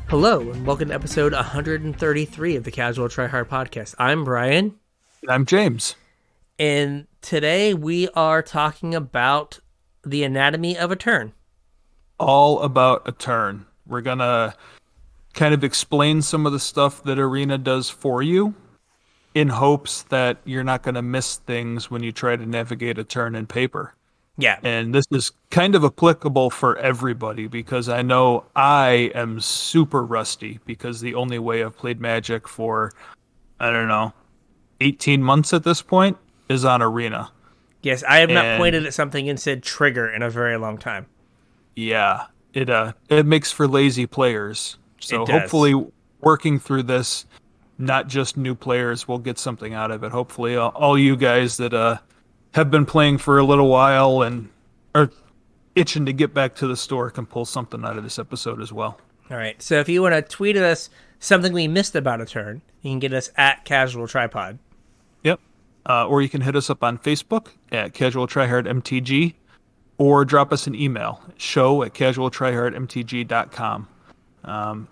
Hello, and welcome to episode 133 of the Casual Try Hard podcast. I'm Brian. I'm James. And today we are talking about the anatomy of a turn. All about a turn. We're going to kind of explain some of the stuff that Arena does for you in hopes that you're not going to miss things when you try to navigate a turn in paper. Yeah. And this is kind of applicable for everybody because I know I am super rusty because the only way I've played Magic for, 18 months at this point is on Arena. Yes, I have not pointed at something and said trigger in a very long time. Yeah, it makes for lazy players. So hopefully working through this, not just new players will get something out of it. Hopefully all you guys that have been playing for a little while and are itching to get back to the store can pull something out of this episode as well. All right, so if you want to tweet at us something we missed about a turn, you can get us at CasualTryPod. Yep. Or you can hit us up on Facebook at CasualTryHardMTG or drop us an email, show@CasualTryHardMTG.com.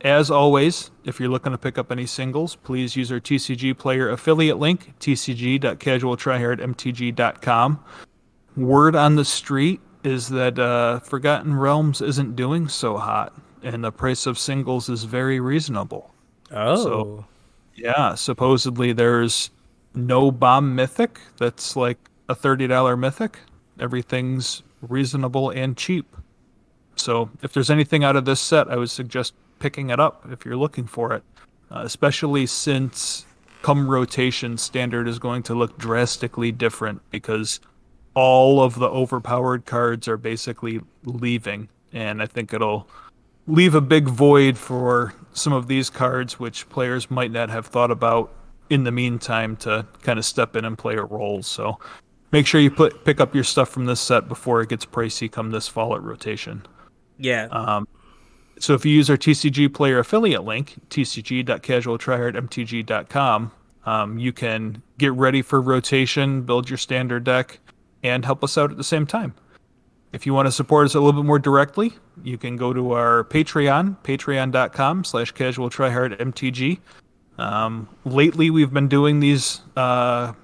As always, if you're looking to pick up any singles, please use our TCG player affiliate link, tcg.casualtryhardmtg.com. Word on the street is that Forgotten Realms isn't doing so hot, and the price of singles is very reasonable. Oh. So, yeah, supposedly there's no bomb mythic that's like a $30 mythic. Everything's reasonable and cheap. So if there's anything out of this set, I would suggest picking it up if you're looking for it, especially since come rotation, Standard is going to look drastically different because all of the overpowered cards are basically leaving, and I think it'll leave a big void for some of these cards which players might not have thought about in the meantime to kind of step in and play a role. So make sure you pick up your stuff from this set before it gets pricey come this fall at rotation. Yeah. So if you use our TCG player affiliate link, tcg.casualtryhardmtg.com, you can get ready for rotation, build your standard deck, and help us out at the same time. If you want to support us a little bit more directly, you can go to our Patreon, patreon.com/casualtryhardmtg. Lately, we've been doing these kind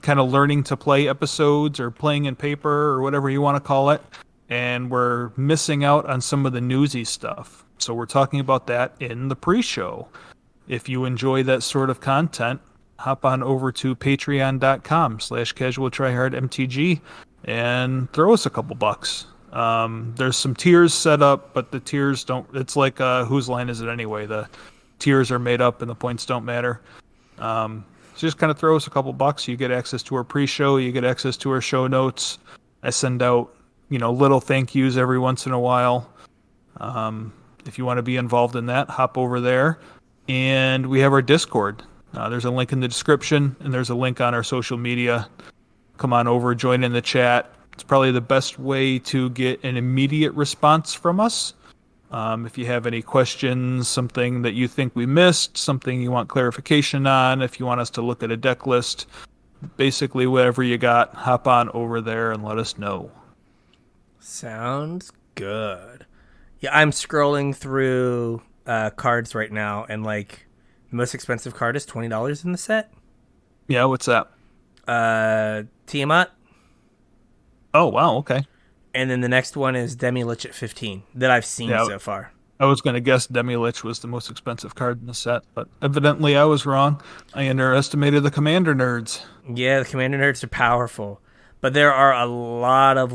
of learning to play episodes or playing in paper or whatever you want to call it. And we're missing out on some of the newsy stuff. So we're talking about that in the pre-show. If you enjoy that sort of content, hop on over to patreon.com/casualtryhardmtg and throw us a couple bucks. There's some tiers set up, but the tiers don't, it's like whose line is it anyway? The tiers are made up and the points don't matter. So just kind of throw us a couple bucks. You get access to our pre-show. You get access to our show notes. I send out little thank yous every once in a while. If you want to be involved in that, hop over there. And we have our Discord. There's a link in the description, and there's a link on our social media. Come on over, join in the chat. It's probably the best way to get an immediate response from us. If you have any questions, something that you think we missed, something you want clarification on, if you want us to look at a deck list, basically whatever you got, hop on over there and let us know. Sounds good. Yeah, I'm scrolling through cards right now, and the most expensive card is $20 in the set. Yeah, what's that? Tiamat. Oh, wow, okay. And then the next one is Demi-Lich at $15 that I've seen so far. I was going to guess Demi-Lich was the most expensive card in the set, but evidently I was wrong. I underestimated the Commander nerds. Yeah, the Commander nerds are powerful, but there are a lot of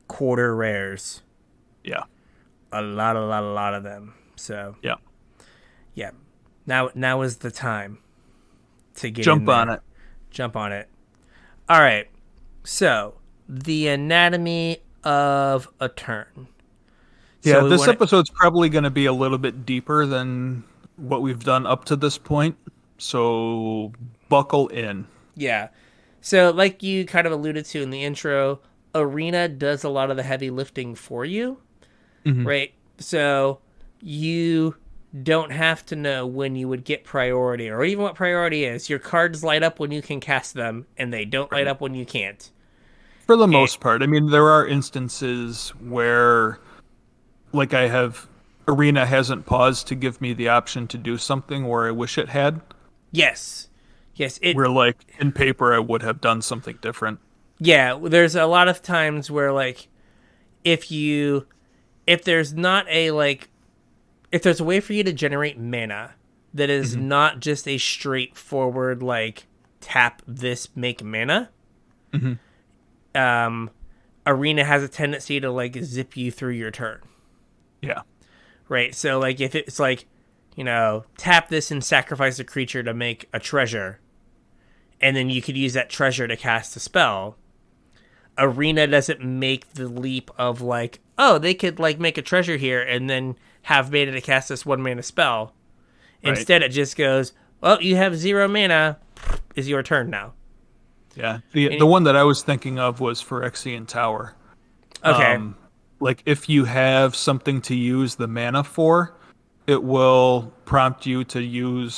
quarter rares. Yeah. A lot of them. So yeah. Now is the time to get Jump on it. Jump on it. All right. So the anatomy of a turn. Yeah, so this episode's probably going to be a little bit deeper than what we've done up to this point. So buckle in. Yeah. So like you kind of alluded to in the intro, Arena does a lot of the heavy lifting for you, right? So you don't have to know when you would get priority or even what priority is. Your cards light up when you can cast them, and they don't light up when you can't. For the most part. I mean, there are instances where, like I have Arena hasn't paused to give me the option to do something where I wish it had. Yes. Where, like, in paper, I would have done something different. Yeah, there's a lot of times where, like, if there's not a, like, if there's a way for you to generate mana that is not just a straightforward, like, tap this, make mana, Arena has a tendency to, like, zip you through your turn. Yeah. Right? So, like, if it's, like, you know, tap this and sacrifice a creature to make a treasure, and then you could use that treasure to cast a spell, Arena doesn't make the leap of, like, oh, they could, like, make a treasure here and then have mana to cast this 1 mana spell. Right. Instead, it just goes, well, you have 0 mana, is your turn now. Yeah. The one that I was thinking of was Phyrexian Tower. Okay. Like, if you have something to use the mana for, it will prompt you to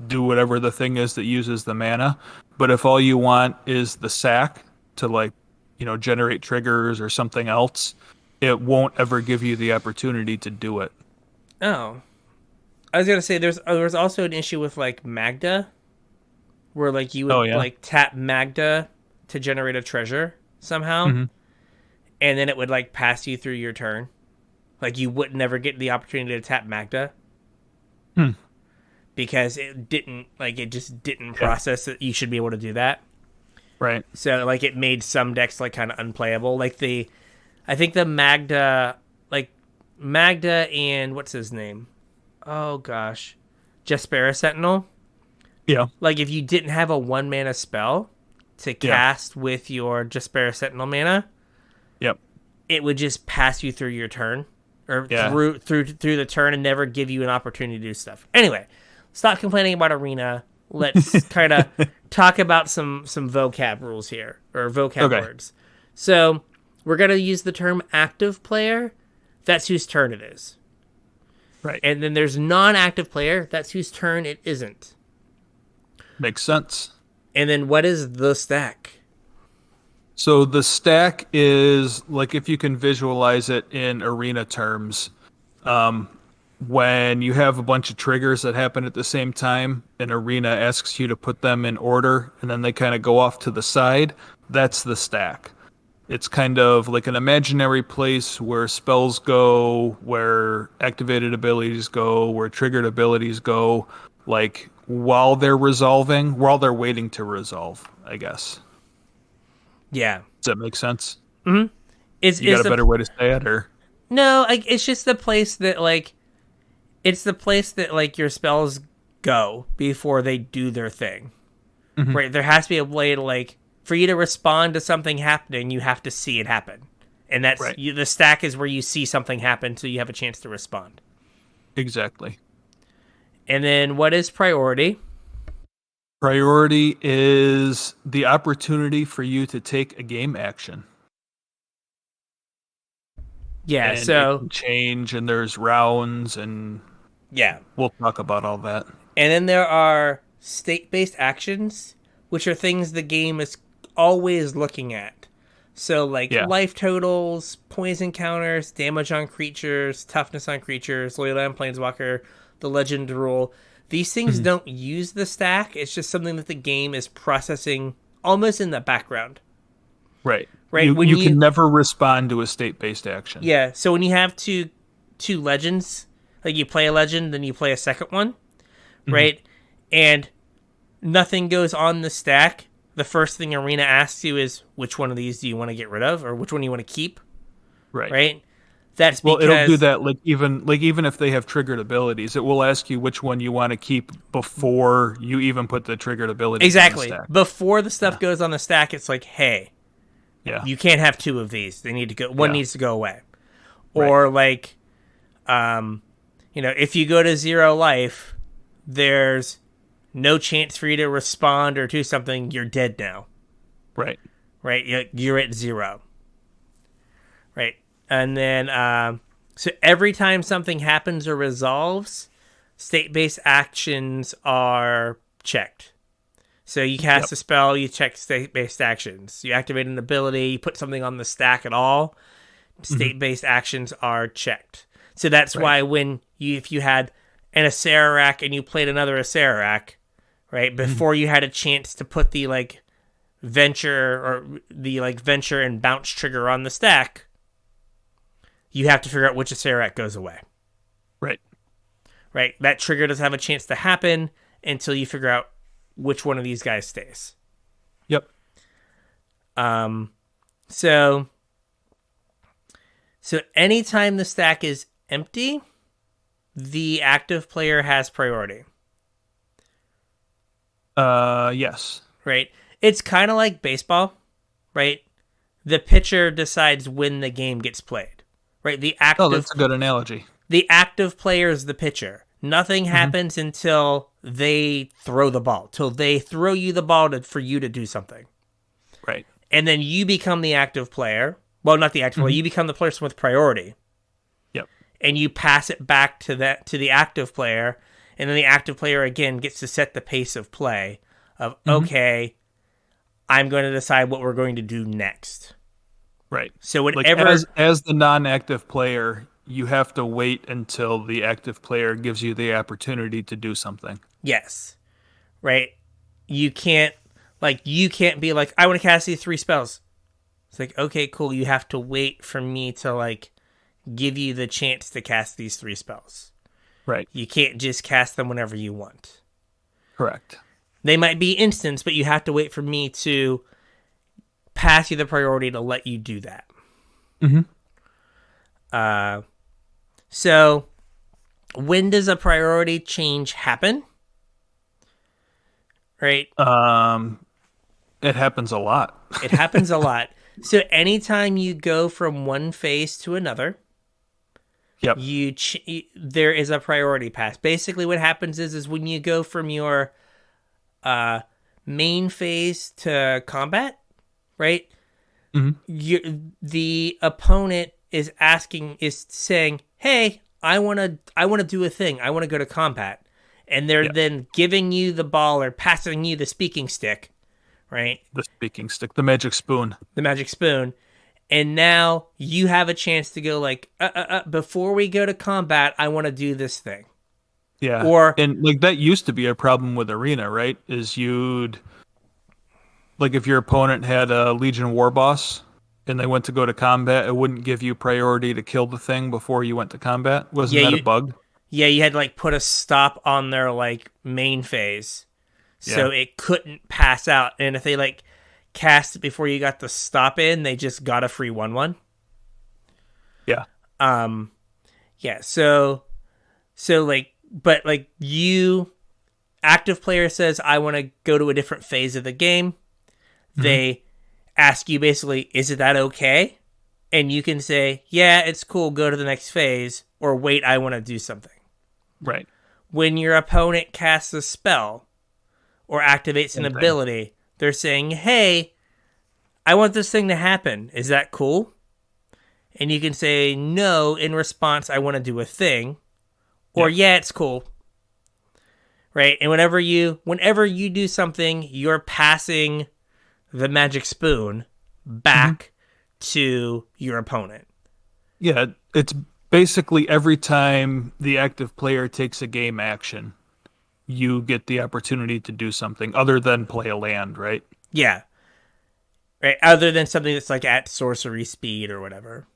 do whatever the thing is that uses the mana. But if all you want is the sack to, like, you know, generate triggers or something else, it won't ever give you the opportunity to do it. Oh. I was going to say, there's also an issue with, like, Magda, where, like, you would, like, tap Magda to generate a treasure somehow, and then it would, like, pass you through your turn. Like, you would never get the opportunity to tap Magda. Because it just didn't process that you should be able to do that. Right. So, like, it made some decks, like, kind of unplayable. Like, I think the Magda and, what's his name? Oh, gosh. Jaspera Sentinel. Yeah. Like, if you didn't have a 1 mana spell to cast with your Jaspera Sentinel mana, it would just pass you through your turn. Or through the turn and never give you an opportunity to do stuff. Anyway, stop complaining about Arena. Let's kind of talk about some vocab rules here, or vocab words. So, we're going to use the term active player. That's whose turn it is. Right. And then there's non-active player. That's whose turn it isn't. Makes sense. And then what is the stack? So the stack is, like, if you can visualize it in Arena terms, when you have a bunch of triggers that happen at the same time, and Arena asks you to put them in order, and then they kind of go off to the side, that's the stack. It's kind of like an imaginary place where spells go, where activated abilities go, where triggered abilities go, like, while they're waiting to resolve, I guess. Yeah. Does that make sense? Mm-hmm. You got a better way to say it, or? No, like, it's just the place that, like, your spells go before they do their thing. Right? There has to be a way to, like, for you to respond to something happening, you have to see it happen. And that's, the stack is where you see something happen, so you have a chance to respond. Exactly. And then what is priority? Priority is the opportunity for you to take a game action. Yeah, and so it can change, and there's rounds, and we'll talk about all that. And then there are state-based actions, which are things the game is always looking at. So, like, life totals, poison counters, damage on creatures, toughness on creatures, loyalty on planeswalker, the legend rule. These things don't use the stack. It's just something that the game is processing almost in the background. Right. When you can never respond to a state-based action. Yeah, so when you have two legends, like you play a legend, then you play a second one, right? And nothing goes on the stack, the first thing Arena asks you is, which one of these do you want to get rid of, or which one do you want to keep? Right? That's because... Well, it'll do that, even if they have triggered abilities, it will ask you which one you want to keep before you even put the triggered abilities exactly. on the stack. Before the stuff goes on the stack, it's like, hey, you can't have 2 of these. They need to go. One needs to go away. Or like, if you go to 0 life, there's no chance for you to respond or do something. You're dead now. Right. You're at 0. Right. And then, so every time something happens or resolves, state-based actions are checked. So you cast a spell, you check state-based actions. You activate an ability, you put something on the stack at all, state-based actions are checked. So that's why if you had an Acererak and you played another Acererak, right, before you had a chance to put the like venture and bounce trigger on the stack, you have to figure out which Acererak goes away. Right. That trigger doesn't have a chance to happen until you figure out which one of these guys stays. Yep. So anytime the stack is empty, the active player has priority. Yes. Right? It's kind of like baseball, right? The pitcher decides when the game gets played. Right? That's a good analogy. The active player is the pitcher. Nothing happens until they throw the ball, till they throw you the ball for you to do something. Right. And then you become the active player. Well, not the active player. You become the person with priority. Yep. And you pass it back to the active player, and then the active player again gets to set the pace of play of, okay, I'm going to decide what we're going to do next. Right. So whatever... as the non-active player, you have to wait until the active player gives you the opportunity to do something. Yes. Right? You can't be like, I want to cast these 3 spells. It's like, okay, cool. You have to wait for me to like give you the chance to cast these 3 spells. Right. You can't just cast them whenever you want. Correct. They might be instants, but you have to wait for me to pass you the priority to let you do that. So when does a priority change happen? Right? It happens a lot. It happens a lot. So anytime you go from one phase to another, there is a priority pass. Basically what happens is when you go from your main phase to combat, right? The opponent is saying, hey, I want to do a thing. I want to go to combat. And they're then giving you the ball or passing you the speaking stick, right? The speaking stick, the magic spoon. The magic spoon. And now you have a chance to go like, before we go to combat, I want to do this thing. Yeah. And like that used to be a problem with Arena, right? Is like if your opponent had a Legion War Boss and they went to go to combat, it wouldn't give you priority to kill the thing before you went to combat. Wasn't that a bug? Yeah, you had to like put a stop on their like main phase. So it couldn't pass out. And if they like cast it before you got the stop in, they just got a free 1/1. Yeah. So like, but like active player says, I want to go to a different phase of the game. They ask you basically, is that okay? And you can say, yeah, it's cool. Go to the next phase, or wait, I want to do something. Right. When your opponent casts a spell or activates an ability, they're saying, hey, I want this thing to happen. Is that cool? And you can say, no, in response, I want to do a thing. Or, yeah, it's cool. Right? And whenever you do something, you're passing the magic spoon back to your opponent. Yeah, it's basically every time the active player takes a game action, you get the opportunity to do something other than play a land, right? Yeah. Right, other than something that's like at sorcery speed or whatever.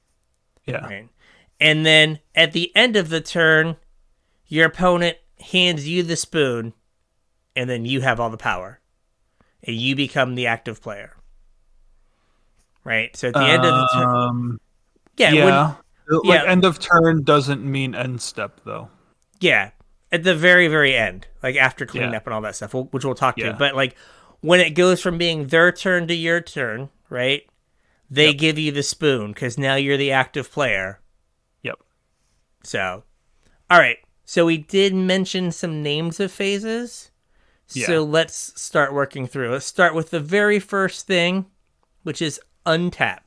Yeah. Right? And then at the end of the turn, your opponent hands you the spoon, and then you have all the power. And you become the active player. Right? So at the end of the turn... end of turn doesn't mean end step, though. Yeah. At the very, very end. Like after cleanup and all that stuff, which we'll talk to. But like when it goes from being their turn to your turn, right? They give you the spoon because now you're the active player. Yep. So, all right. So we did mention some names of phases. Yeah. So let's start working through. Let's start with the very first thing, which is untap.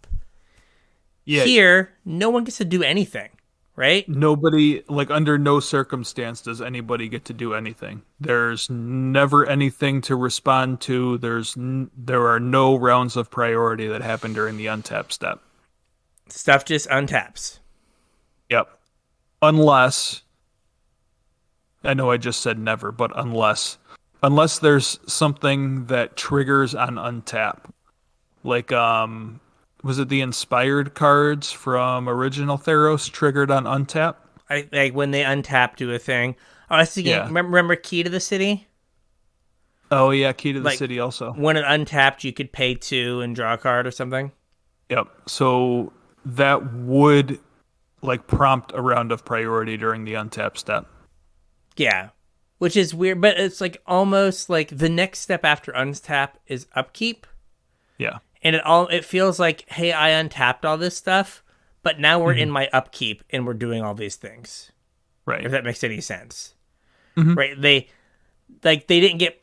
Yeah. Here, no one gets to do anything, right? Nobody, like under no circumstance does anybody get to do anything. There's never anything to respond to. There are no rounds of priority that happen during the untap step. Stuff just untaps. Yep. unless I know I just said never, but unless there's something that triggers on untap. Like was it the inspired cards from original Theros triggered on untap? I like when they untap do a thing. I was thinking, Yeah. remember Key to the City? Oh yeah, Key to the Like City also. when it untapped, you could pay 2 and draw a card or something. Yep. So that would like prompt a round of priority during the untap step. Yeah, which is weird, but it's like almost like the next step after untap is upkeep, Yeah. and it feels like, hey, I untapped all this stuff, but now we're in my upkeep and we're doing all these things. Right. If that makes any sense. Mm-hmm. Right? They didn't get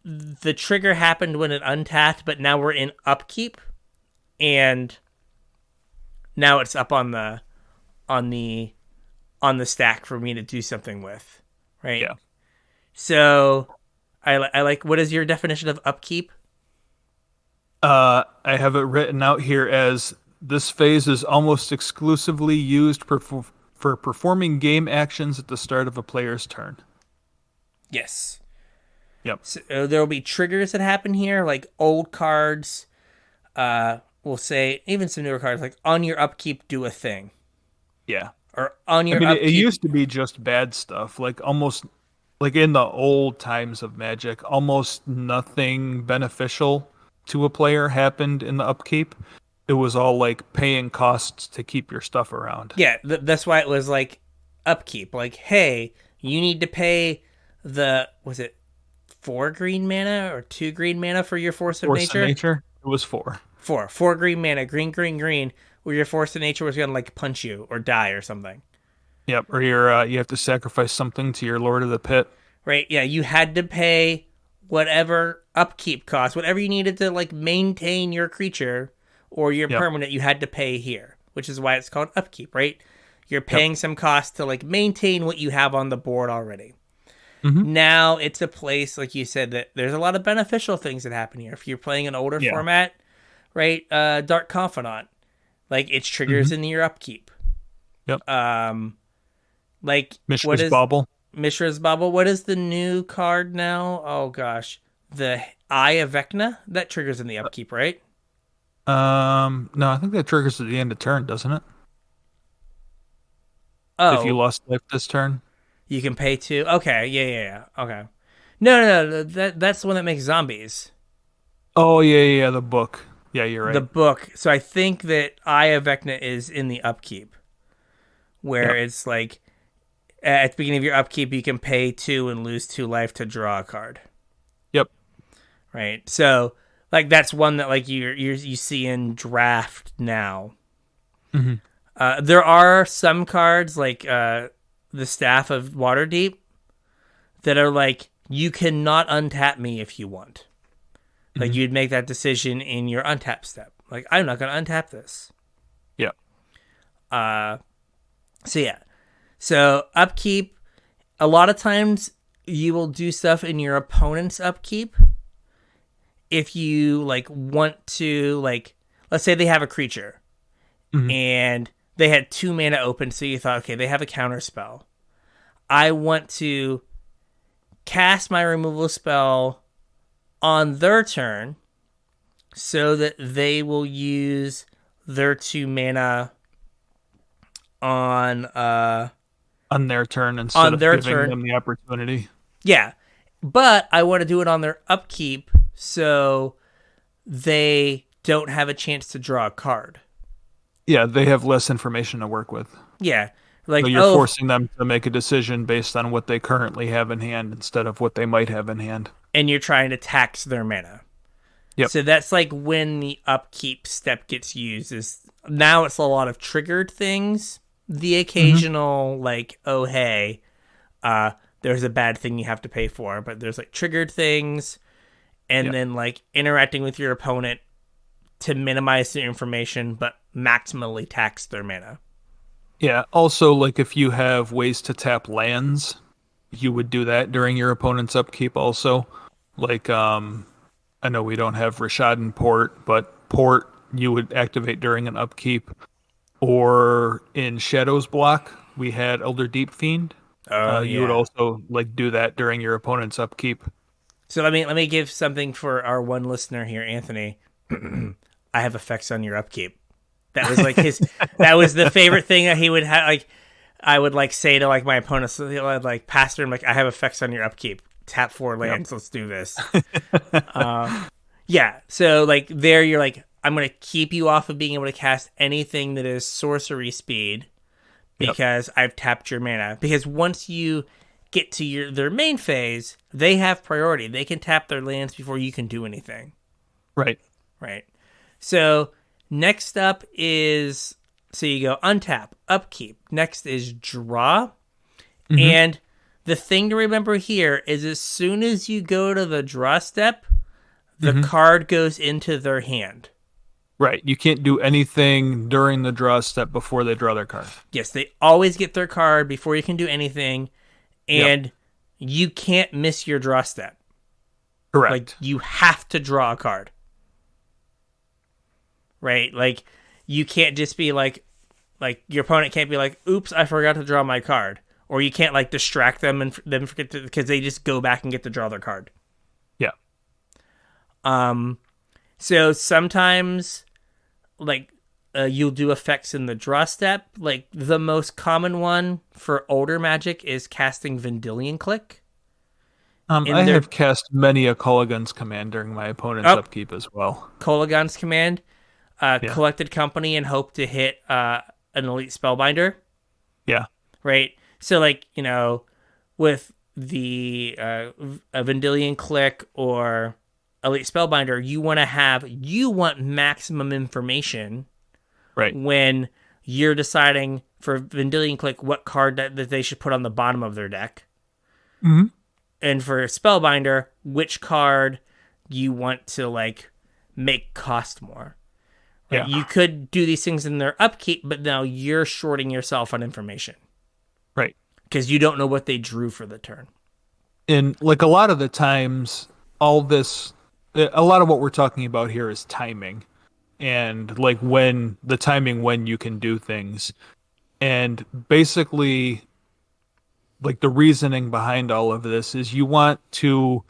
the trigger happened when it untapped, but now we're in upkeep, and now it's up on the stack for me to do something with, right? Yeah. So I like, what is your definition of upkeep? I have it written out here as this phase is almost exclusively used for performing game actions at the start of a player's turn. Yes. Yep. So there will be triggers that happen here, like old cards. We'll say even some newer cards, like on your upkeep, do a thing. Yeah. Or on your upkeep. It used to be just bad stuff, like almost like in the old times of Magic, almost nothing beneficial to a player happened in the upkeep. It was all like paying costs to keep your stuff around. Yeah, that's why it was like upkeep. Like, hey, you need to pay was it 4 green mana or 2 green mana for your Force of Nature? It was 4. 4 green mana, green, where your Force of Nature was gonna like punch you or die or something. Yep, or you have to sacrifice something to your Lord of the Pit. Right, yeah, you had to pay whatever upkeep cost, whatever you needed to like maintain your creature or your permanent, you had to pay here, which is why it's called upkeep, right? You're paying some cost to like maintain what you have on the board already. Mm-hmm. Now it's a place, like you said, that there's a lot of beneficial things that happen here. If you're playing an older format, right? Dark Confidant, like its triggers in your upkeep. Yep. Like Mishra's Bauble. Mishra's Bauble. What is the new card now? Oh gosh, the Eye of Vecna that triggers in the upkeep, right? No, I think that triggers at the end of turn, doesn't it? Oh, if you lost life this turn, you can pay 2. Okay, yeah. Okay, no, that's the one that makes zombies. Oh yeah, the book. Yeah, you're right. The book. So I think that Eye of Vecna is in the upkeep, where it's like at the beginning of your upkeep, you can pay 2 and lose 2 life to draw a card. Yep. Right. So like that's one that like you see in draft now. Mm-hmm. There are some cards like the Staff of Waterdeep that are like, you cannot untap me if you want. Like you'd make that decision in your untap step. Like, I'm not going to untap this. Yeah. So upkeep, a lot of times you will do stuff in your opponent's upkeep. If you like want to, like, let's say they have a creature and they had 2 mana open. So you thought, okay, they have a counter spell. I want to cast my removal spell on their turn so that they will use their 2 mana on their turn instead of giving them the opportunity. Yeah. But I want to do it on their upkeep so they don't have a chance to draw a card. Yeah, they have less information to work with. Yeah. Like, so you're forcing them to make a decision based on what they currently have in hand instead of what they might have in hand. And you're trying to tax their mana. Yep. So that's like when the upkeep step gets used. Is now it's a lot of triggered things. The occasional like, oh hey, there's a bad thing you have to pay for, but there's like triggered things, and then like interacting with your opponent to minimize the information but maximally tax their mana. Yeah. Also, like if you have ways to tap lands, you would do that during your opponent's upkeep also. Like, I know we don't have Rishadan Port, but Port you would activate during an upkeep. Or in Shadow's block, we had Elder Deep Fiend. Oh You would yeah. also like do that during your opponent's upkeep. So let me give something for our one listener here, Anthony. I have effects on your upkeep. That was like his. That was the favorite thing that he would have. Like I would like say to like my opponents, I'd like pass through him like I have effects on your upkeep. Tap 4 lands. Let's do this. Yeah. So like there, you're like I'm gonna keep you off of being able to cast anything that is sorcery speed because I've tapped your mana. Because once you get to their main phase, they have priority. They can tap their lands before you can do anything. Right. Right. So next up is so you go untap, upkeep. Next is draw. And the thing to remember here is as soon as you go to the draw step, the card goes into their hand. Right. You can't do anything during the draw step before they draw their card. Yes, they always get their card before you can do anything. And you can't miss your draw step. Correct. Like, you have to draw a card. Right? Like, you can't just be like your opponent can't be like, oops, I forgot to draw my card. Or you can't, like, distract them and them forget to, because they just go back and get to draw their card. Yeah. So sometimes, like, you'll do effects in the draw step. Like, the most common one for older Magic is casting Vendilion Click. I have cast many a Kolaghan's Command during my opponent's upkeep as well. Kolaghan's Command, Collected Company, and hope to hit an Elite Spellbinder. Yeah. Right? So, like, you know, with the a Vendilion Click or Elite Spellbinder, you want maximum information. Right. When you're deciding for Vendilion Click what card that they should put on the bottom of their deck. Mm-hmm. And for Spellbinder, which card you want to, like, make cost more. Right? Yeah. You could do these things in their upkeep, but now you're shorting yourself on information. Right. Because you don't know what they drew for the turn. And, like, a lot of the times, a lot of what we're talking about here is timing. And, like, when you can do things. And basically, like, the reasoning behind all of this is you want to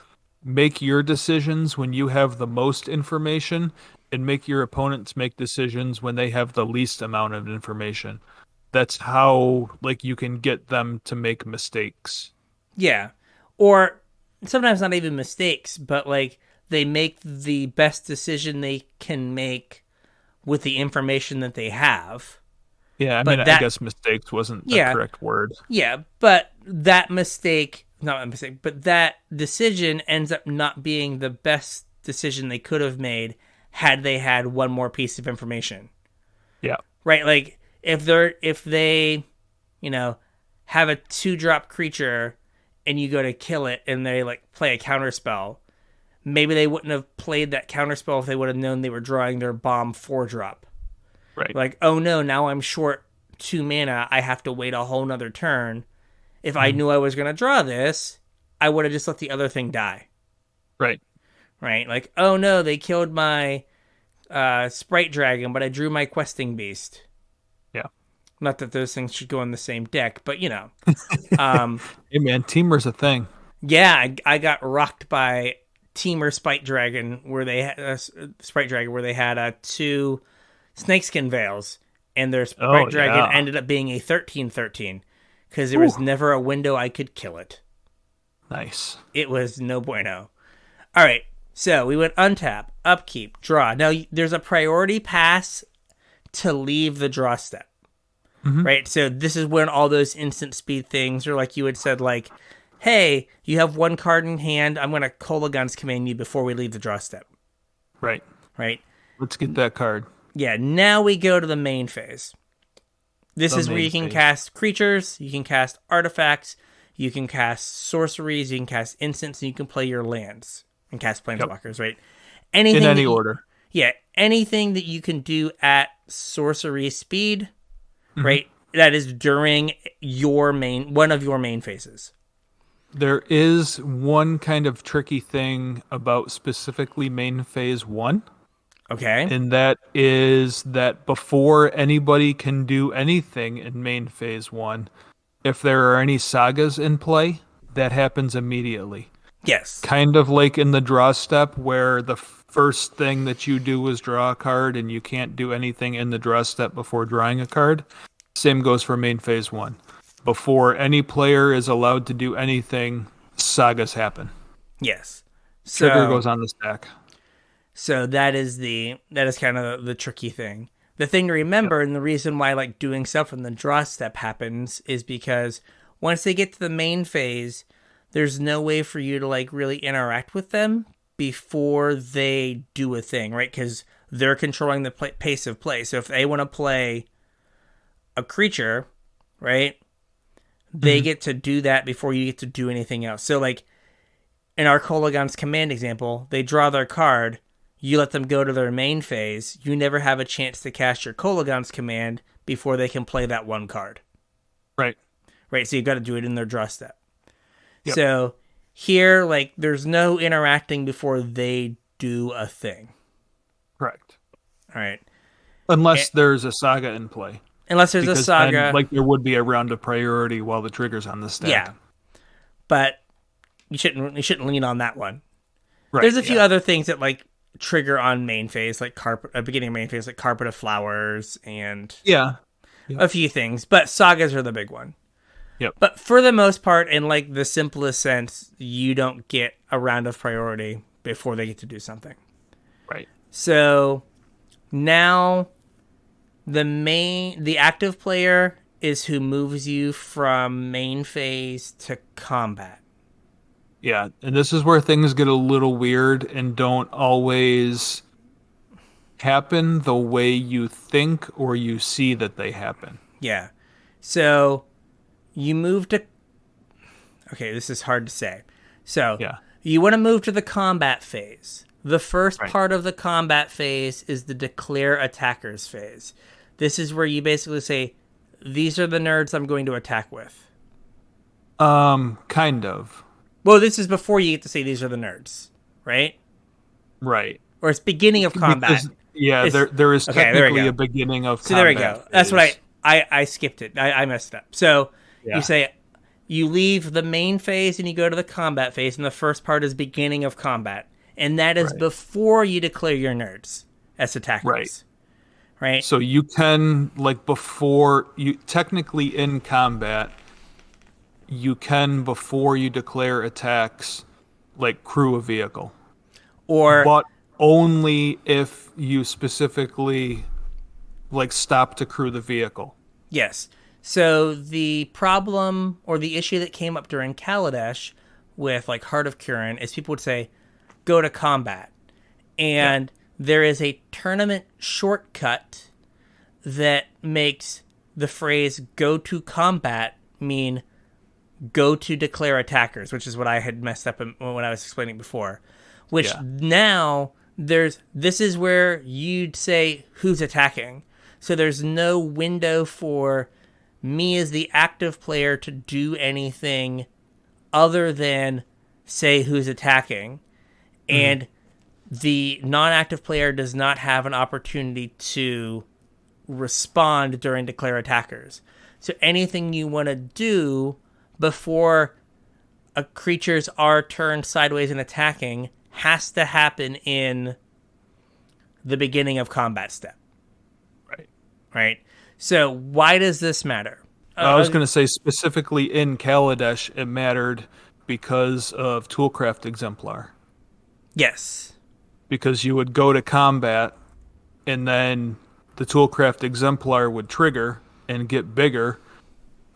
make your decisions when you have the most information and make your opponents make decisions when they have the least amount of information. That's how, like, you can get them to make mistakes. Yeah. Or sometimes not even mistakes, but, like, they make the best decision they can make with the information that they have. Yeah, I mean, I guess mistakes wasn't the correct word. Yeah, but that decision ends up not being the best decision they could have made had they had one more piece of information. Yeah. Right, like, if they, you know, have a 2-drop creature and you go to kill it and they, like, play a counterspell, maybe they wouldn't have played that counterspell if they would have known they were drawing their bomb 4-drop. Right. Like, oh no, now I'm short 2 mana. I have to wait a whole nother turn. If I knew I was going to draw this, I would have just let the other thing die. Right. Right? Like, oh no, they killed my Sprite Dragon, but I drew my Questing Beast. Yeah. Not that those things should go in the same deck, but, you know. Hey man, Teamer's a thing. Yeah, I got rocked by Teamer Sprite Dragon, where they had 2 Snakeskin Veils, and their Sprite Dragon ended up being a 13/13 because there was never a window I could kill it. Nice. It was no bueno. All right, so we went untap, upkeep, draw. Now there's a priority pass to leave the draw step, right? So this is when all those instant speed things, or like you had said, like, hey, you have 1 card in hand, I'm going to Kolaghan's Command you before we leave the draw step. Right. Right? Let's get that card. Yeah, now we go to the main phase. This is where you can cast creatures, you can cast artifacts, you can cast sorceries, you can cast instants, and you can play your lands and cast planeswalkers, right? Anything in any order. Yeah, anything that you can do at sorcery speed, right? That is during one of your main phases. There is one kind of tricky thing about specifically main phase 1. Okay. And that is that before anybody can do anything in main phase 1, if there are any sagas in play, that happens immediately. Yes. Kind of like in the draw step where the first thing that you do is draw a card and you can't do anything in the draw step before drawing a card. Same goes for main phase 1. Before any player is allowed to do anything, sagas happen. Yes. Trigger goes on the stack. So that is kind of the tricky thing. The thing to remember, and the reason why like doing stuff in the draw step happens, is because once they get to the main phase, there's no way for you to like really interact with them before they do a thing, right? Because they're controlling the pace of play. So if they want to play a creature, right, they get to do that before you get to do anything else. So like in our Kolaghan's Command example, they draw their card. You let them go to their main phase. You never have a chance to cast your Kolaghan's Command before they can play that one card. Right. Right, so you've got to do it in their draw step. Yep. So here, like, there's no interacting before they do a thing. Correct. All right. Unless there's a saga in play. Unless there's a saga. Then, like, there would be a round of priority while the trigger's on the stack. Yeah. But you shouldn't lean on that one. Right, There's a few other things that, like, trigger on main phase, like beginning of main phase, like Carpet of Flowers and a few things. But sagas are the big one. Yep. But for the most part, in like the simplest sense, you don't get a round of priority before they get to do something. Right. So now the active player is who moves you from main phase to combat. Yeah, and this is where things get a little weird and don't always happen the way you think or you see that they happen. Yeah. So you move to... Okay, this is hard to say. So you want to move to the combat phase. The first part of the combat phase is the declare attackers phase. This is where you basically say, these are the nerds I'm going to attack with. Kind of. Well, this is before you get to say these are the nerds, right? Right. Or it's beginning of combat. Because, there is technically a beginning of combat. So there we go. That's what I skipped it. I messed up. So you say, you leave the main phase and you go to the combat phase, and the first part is beginning of combat. And that is before you declare your nerds as attackers. Right? So you can, like, before you, technically in combat, you can, before you declare attacks, like, crew a vehicle. But only if you specifically, like, stop to crew the vehicle. Yes. So the problem or the issue that came up during Kaladesh with, like, Heart of Kirin is people would say, go to combat. And there is a tournament shortcut that makes the phrase go to combat mean go to declare attackers, which is what I had messed up when I was explaining before. Which now this is where you'd say who's attacking. So there's no window for me as the active player to do anything other than say who's attacking. And the non-active player does not have an opportunity to respond during declare attackers. So anything you want to do before a creature's are turned sideways and attacking has to happen in the beginning of combat step. Right? So why does this matter? I was going to say specifically in Kaladesh, it mattered because of Toolcraft Exemplar. Yes. Because you would go to combat, and then the Toolcraft Exemplar would trigger and get bigger,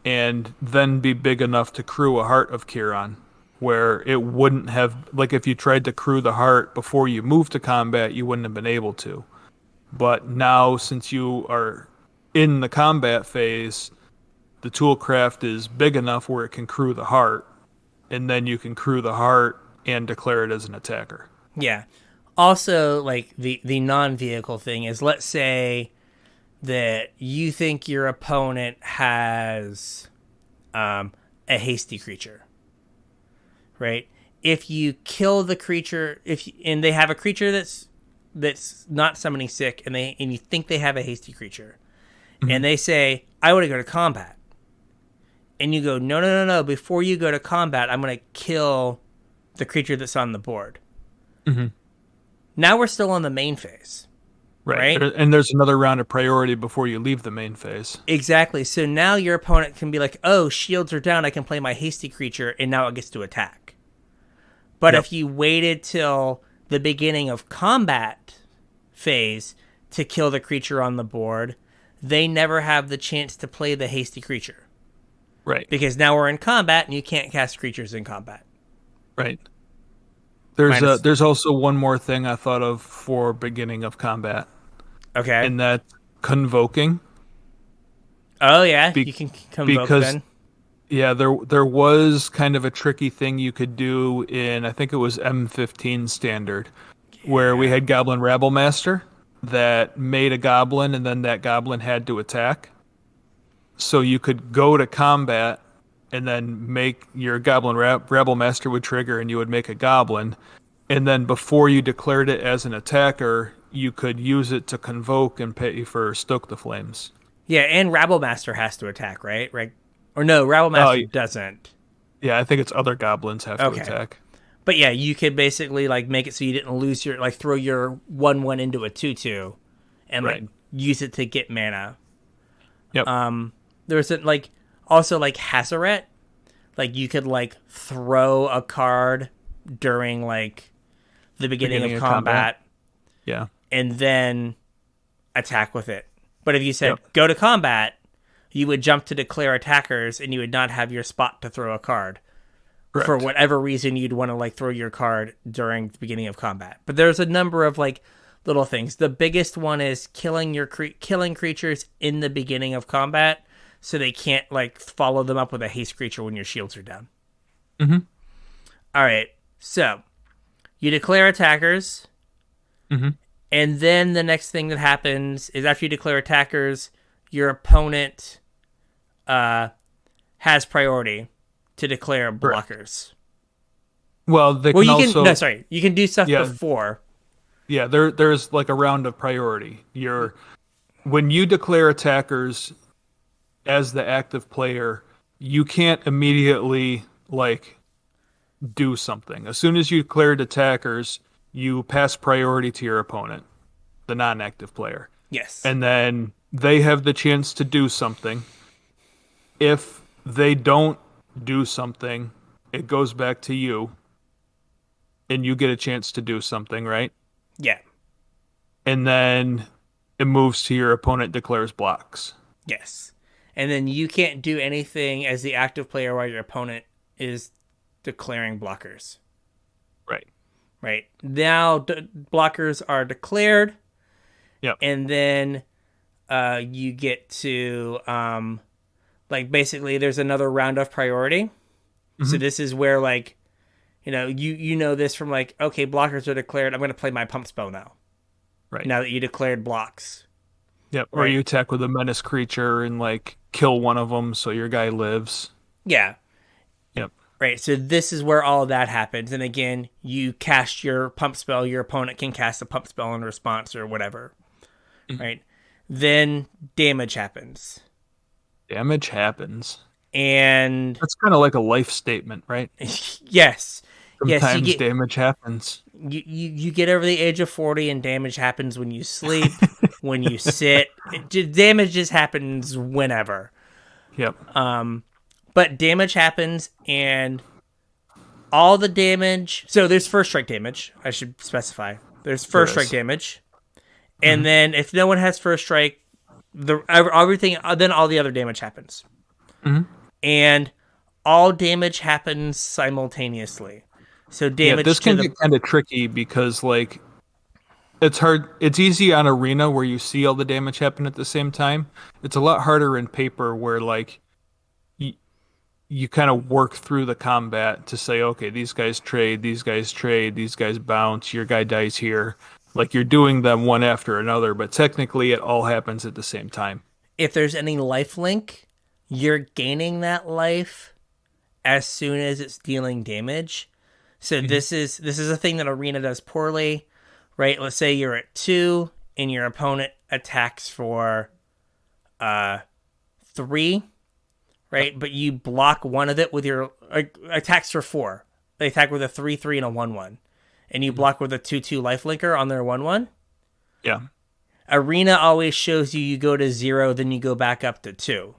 and then be big enough to crew a Heart of Kirin, where it wouldn't have, like, if you tried to crew the Heart before you moved to combat, you wouldn't have been able to. But now, since you are in the combat phase, the Toolcraft is big enough where it can crew the Heart, and then you can crew the Heart and declare it as an attacker. Yeah. Also, like, the non-vehicle thing is, let's say that you think your opponent has a hasty creature, right? If you kill the creature, and they have a creature that's that's not summoning sick, and you think they have a hasty creature, and they say, I want to go to combat. And you go, no. Before you go to combat, I'm going to kill the creature that's on the board. Now we're still on the main phase. Right? And there's another round of priority before you leave the main phase. Exactly. So now your opponent can be like, oh, shields are down. I can play my hasty creature, and now it gets to attack. But if you waited till the beginning of combat phase to kill the creature on the board, they never have the chance to play the hasty creature. Right. Because now we're in combat, and you can't cast creatures in combat. Right. There's also one more thing I thought of for beginning of combat. Okay. And that's convoking. Oh, yeah. You can convoke then. Yeah, there was kind of a tricky thing you could do in, I think it was M15 standard, where we had Goblin Rabblemaster that made a goblin, and then that goblin had to attack. So you could go to combat, and then make your Goblin Rabblemaster would trigger, and you would make a goblin. And then before you declared it as an attacker, you could use it to convoke and pay for Stoke the Flames. Yeah, and Rabblemaster has to attack, right? Or no, Rabblemaster doesn't. Yeah, I think it's other goblins have to attack. But yeah, you could basically like make it so you didn't lose your throw your 1/1 into a 2/2 and like use it to get mana. Yep. There's also like Hazaret, like you could like throw a card during like the beginning of combat. Yeah. And then attack with it. But if you said go to combat, you would jump to declare attackers, and you would not have your spot to throw a card. Correct. For whatever reason you'd want to like throw your card during the beginning of combat. But there's a number of like little things. The biggest one is killing creatures in the beginning of combat, so they can't like follow them up with a haste creature when your shields are down. Mm-hmm. All right, so you declare attackers, and then the next thing that happens is after you declare attackers, your opponent has priority to declare blockers. Well, you can do stuff before. Yeah, there's like a round of priority. When you declare attackers as the active player, you can't immediately like do something. As soon as you declared attackers, you pass priority to your opponent, the non-active player. Yes. And then they have the chance to do something. If they don't do something, it goes back to you, and you get a chance to do something, right? Yeah. And then it moves to your opponent declares blocks. Yes. And then you can't do anything as the active player while your opponent is declaring blockers. Right. Right. Now blockers are declared. Yep. And then you get to like basically there's another round of priority. Mm-hmm. So this is where like you know this from like, okay, blockers are declared. I'm going to play my pump spell now. Right. Now that you declared blocks. Yep. Or you attack with a menace creature and like kill one of them so your guy lives. Yeah. Yep. Right. So this is where all of that happens. And again, you cast your pump spell. Your opponent can cast a pump spell in response or whatever. Mm-hmm. Right. Then damage happens. Damage happens. And that's kind of like a life statement, right? Yes. Sometimes damage happens. You get over the age of 40 and damage happens when you sleep, when you sit. Damage just happens whenever. Yep. But damage happens, and all the damage... So there's first strike damage, I should specify. There's first strike damage. And then if no one has first strike, everything, then all the other damage happens. Mm-hmm. And all damage happens simultaneously. So damage. This can get kind of tricky because like it's hard. It's easy on Arena where you see all the damage happen at the same time. It's a lot harder in paper where like you kind of work through the combat to say, okay, these guys trade, these guys bounce, your guy dies here. Like you're doing them one after another, but technically it all happens at the same time. If there's any life link, you're gaining that life as soon as it's dealing damage. So this is a thing that Arena does poorly. right? Let's say you're at 2 and your opponent attacks for 3, right? Yep. But you block one of it with your attacks for 4. They attack with a 3/3 and a 1/1, and you block with a 2/2 lifelinker on their 1/1. Yeah. Arena always shows you go to 0, then you go back up to 2.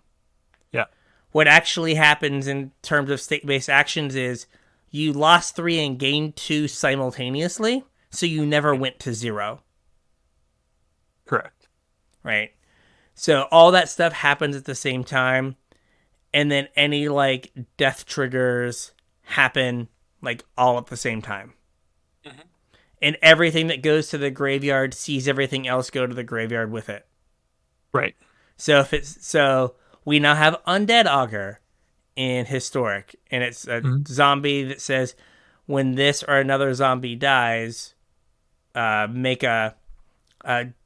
Yeah. What actually happens in terms of state-based actions is you lost 3 and gained 2 simultaneously, so you never went to 0. Correct. Right? So all that stuff happens at the same time, and then any like death triggers happen like all at the same time. Mm-hmm. And everything that goes to the graveyard sees everything else go to the graveyard with it. Right. So we now have Undead Augur in Historic, and it's a zombie that says when this or another zombie dies, make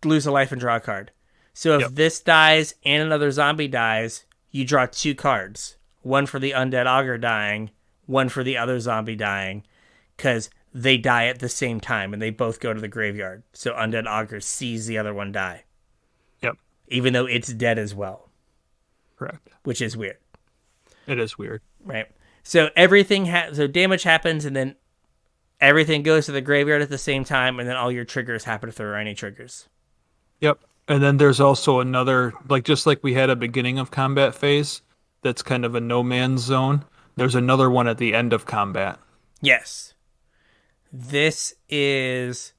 lose a life and draw a card. So if this dies and another zombie dies, you draw 2 cards. One for the Undead Augur dying, one for the other zombie dying, because they die at the same time and they both go to the graveyard. So Undead Augur sees the other one die. Yep. Even though it's dead as well. Correct. Which is weird. It is weird. Right. So everything so damage happens, and then everything goes to the graveyard at the same time, and then all your triggers happen if there are any triggers. Yep. And then there's also another, like just like we had a beginning of combat phase, that's kind of a no man's zone. There's another one at the end of combat. Yes. This is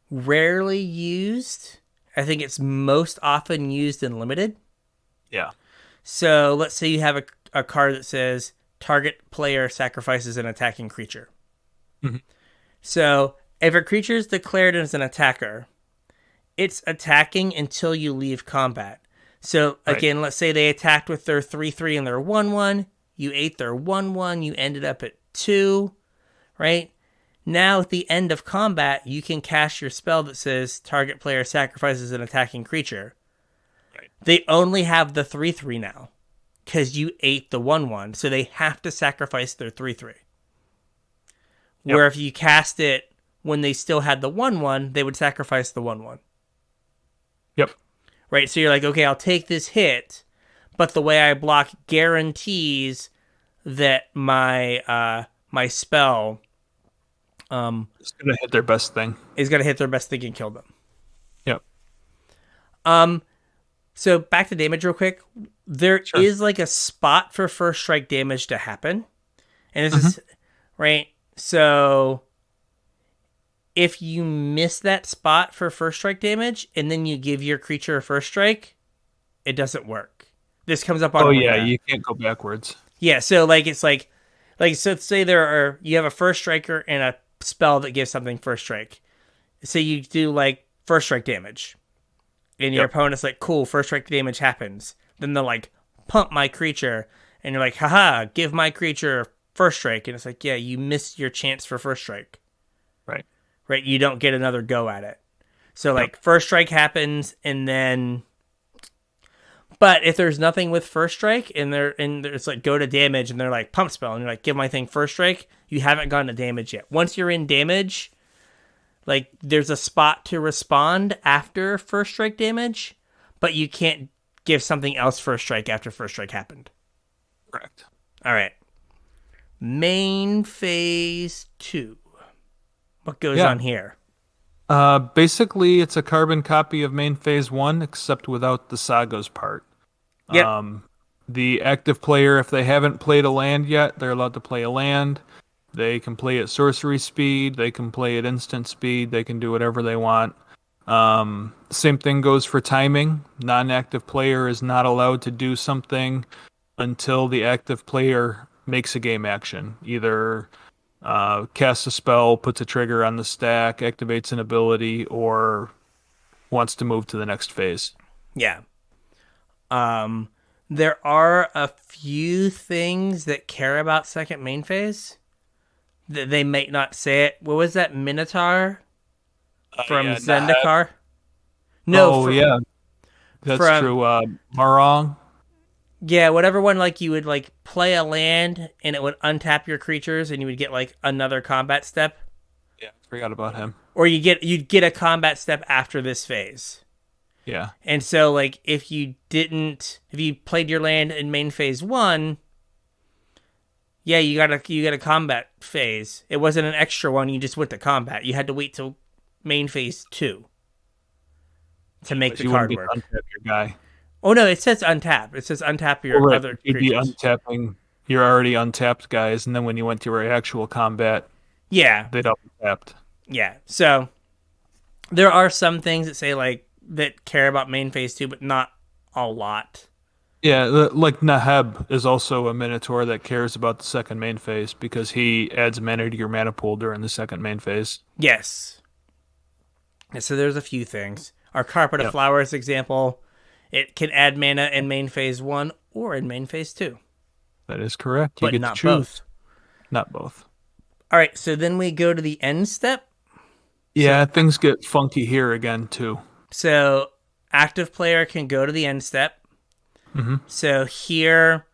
rarely used. I think it's most often used in limited. Yeah. So let's say you have a card that says target player sacrifices an attacking creature. Mm-hmm. So if a creature is declared as an attacker, it's attacking until you leave combat. So again, let's say they attacked with their 3/3 and their 1/1. You ate their 1/1. You ended up at 2, right? Now at the end of combat, you can cast your spell that says target player sacrifices an attacking creature. Right. They only have the 3/3 now because you ate the 1/1. So they have to sacrifice their 3/3. Yep. Where if you cast it when they still had the 1/1, they would sacrifice the 1/1. Yep. Right, so you're like, okay, I'll take this hit, but the way I block guarantees that my my spell it's gonna hit their best thing. Is gonna hit their best thing and kill them. Yep. So back to damage real quick. There is like a spot for first strike damage to happen, and this is right. So if you miss that spot for first strike damage and then you give your creature a first strike, it doesn't work. This comes up on you can't go backwards. Yeah, so like it's like so say you have a first striker and a spell that gives something first strike. So you do like first strike damage. And your opponent's like, cool, first strike damage happens. Then they're like, pump my creature. And you're like, haha, give my creature first strike. And it's like, yeah, you missed your chance for first strike. Right, you don't get another go at it. So, like, first strike happens, and then... But if there's nothing with first strike, and there's, like, go to damage, and they're like, pump spell, and you're like, give my thing first strike, you haven't gone to damage yet. Once you're in damage, like, there's a spot to respond after first strike damage, but you can't give something else first strike after first strike happened. Correct. All right. Main phase 2. What goes on here? Basically, it's a carbon copy of main phase 1, except without the sagas part. Yep. The active player, if they haven't played a land yet, they're allowed to play a land. They can play at sorcery speed. They can play at instant speed. They can do whatever they want. Same thing goes for timing. Non-active player is not allowed to do something until the active player makes a game action. Either... casts a spell, puts a trigger on the stack, activates an ability, or wants to move to the next phase. Yeah. There are a few things that care about second main phase. That they may not say it. What was that, Minotaur? From Zendikar? That's true. Marong? Yeah, whatever one, like, you would, like, play a land, and it would untap your creatures, and you would get, like, another combat step. Yeah, forgot about him. Or you'd get a combat step after this phase. Yeah. And so, like, if you played your land in main phase 1, yeah, you got a combat phase. It wasn't an extra one. You just went to combat. You had to wait till main phase 2 to make the card work. Untap your guy. Oh no, it says untap. It says untap your other You'd creatures. be untapping your already untapped guys, and then when you went to your actual combat, yeah, they'd untapped. Yeah. So there are some things that say like that care about main phase 2, but not a lot. Yeah, like Naheb is also a Minotaur that cares about the second main phase because he adds mana to your mana pool during the second main phase. Yes. So there's a few things. Our Carpet of Flowers example, it can add mana in main phase 1 or in main phase 2. That is correct. You but get not to choose. Both. Not both. All right, so then we go to the end step. Yeah, things get funky here again, too. So active player can go to the end step. Mm-hmm. So here,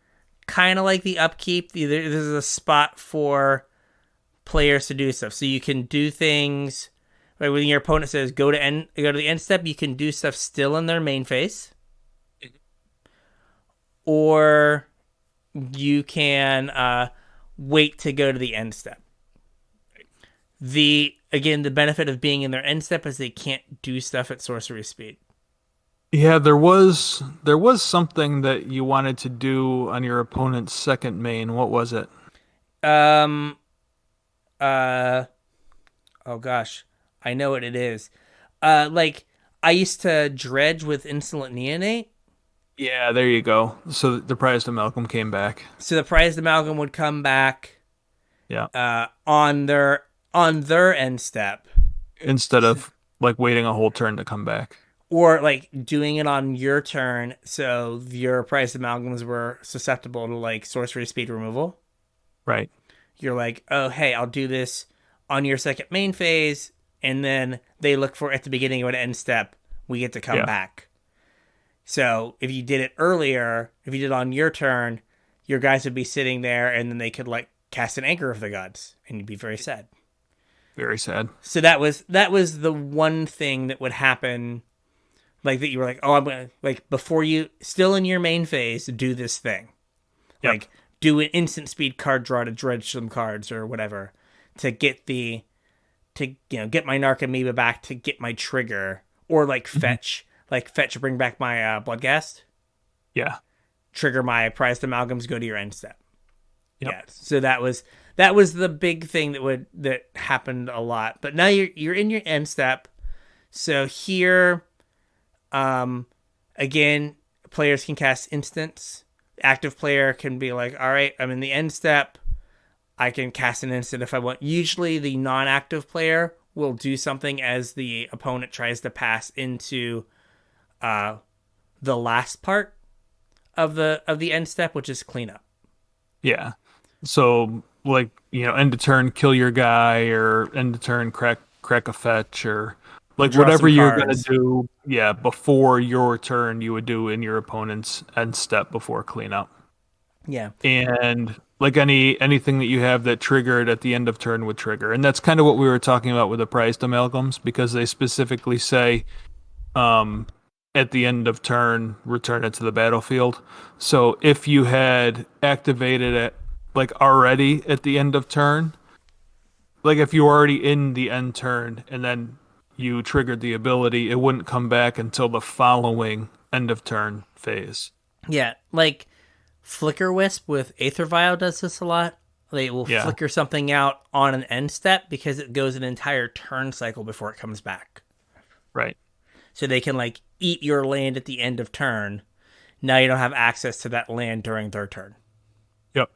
kind of like the upkeep, this is a spot for players to do stuff. So you can do things, like when your opponent says go to the end step, you can do stuff still in their main phase. Or you can wait to go to the end step. The benefit of being in their end step is they can't do stuff at sorcery speed. Yeah, there was something that you wanted to do on your opponent's second main. What was it? Oh gosh, I know what it is. Like I used to dredge with Insolent Neonate. Yeah, there you go. So the Prized Amalgam came back. So the Prized Amalgam would come back. Yeah. On their end step. Instead of like waiting a whole turn to come back. Or like doing it on your turn, so your Prized Amalgams were susceptible to like sorcery speed removal. Right. You're like, oh hey, I'll do this on your second main phase, and then they look for at the beginning of an end step, we get to come back. So if you did it earlier, if you did it on your turn, your guys would be sitting there, and then they could like cast an Anchor of the Gods, and you'd be very sad. Very sad. So that was the one thing that would happen. Like that you were like, oh, I'm going to, like, before you, still in your main phase, do this thing. Yep. Like, do an instant speed card draw to dredge some cards or whatever to get get my Narcomoeba back to get my trigger. Or, like, fetch, bring back my Bloodghast. Yeah. Trigger my Prized Amalgams, go to your end step. Yep. Yeah. So that was the big thing that happened a lot. But now you're in your end step. So here... again, players can cast instants. Active player can be like, all right, I'm in the end step. I can cast an instant if I want. Usually the non-active player will do something as the opponent tries to pass into the last part of the end step, which is cleanup. Yeah. So like, end of turn, kill your guy, or end of turn, crack a fetch, or like whatever you're going to do, before your turn, you would do in your opponent's end step before cleanup. Yeah. And like anything that you have that triggered at the end of turn would trigger. And that's kind of what we were talking about with the Prized Amalgams, because they specifically say at the end of turn, return it to the battlefield. So if you had activated it like already at the end of turn, like if you were already in the end turn and then you triggered the ability, it wouldn't come back until the following end of turn phase. Yeah, like Flicker Wisp with Aether Vial does this a lot. They will flicker something out on an end step because it goes an entire turn cycle before it comes back. Right. So they can like eat your land at the end of turn. Now you don't have access to that land during their turn. Yep.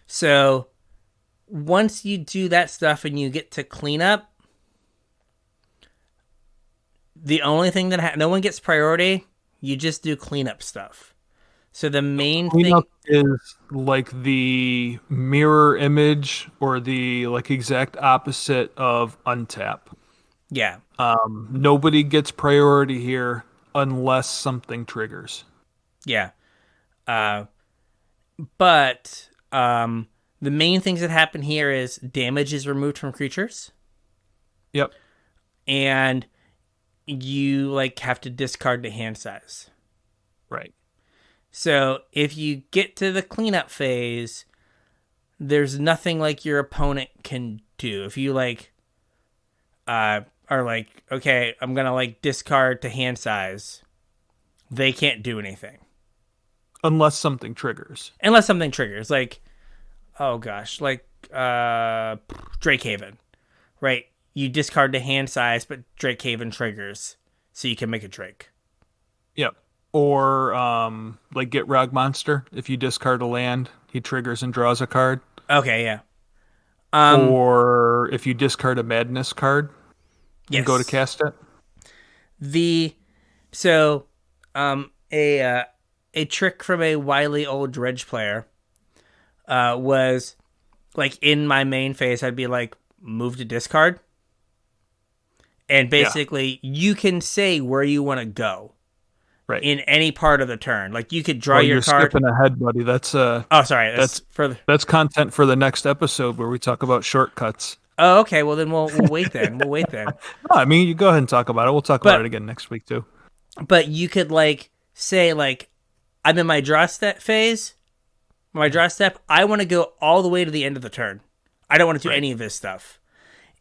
So once you do that stuff and you get to clean up, the only thing that no one gets priority, you just do cleanup stuff. So the main cleanup is like the mirror image or the like exact opposite of untap. Yeah. Nobody gets priority here unless something triggers. Yeah. But The main things that happen here is damage is removed from creatures. Yep. And you like have to discard the hand size. Right. So if you get to the cleanup phase, there's nothing like your opponent can do. If you like are like, okay, I'm gonna like discard to hand size, they can't do anything. Unless something triggers. Like, oh gosh, like Drakehaven. Right? You discard to hand size, but Drakehaven triggers, so you can make a Drake. Yep. Or like Get Rog Monster. If you discard a land, he triggers and draws a card. Okay, yeah. Or if you discard a Madness card and go to cast it. A trick from a wily old Dredge player was like in my main phase, I'd be like, move to discard. And basically, you can say where you want to go, right, in any part of the turn. Like you could draw your card. You're skipping ahead, buddy. That's that's content for the next episode where we talk about shortcuts. Oh, okay. Well, then we'll wait then. No, I mean, you go ahead and talk about it. We'll talk about it again next week too. But you could like say like, I'm in my draw step phase. My draw step. I want to go all the way to the end of the turn. I don't want to do any of this stuff.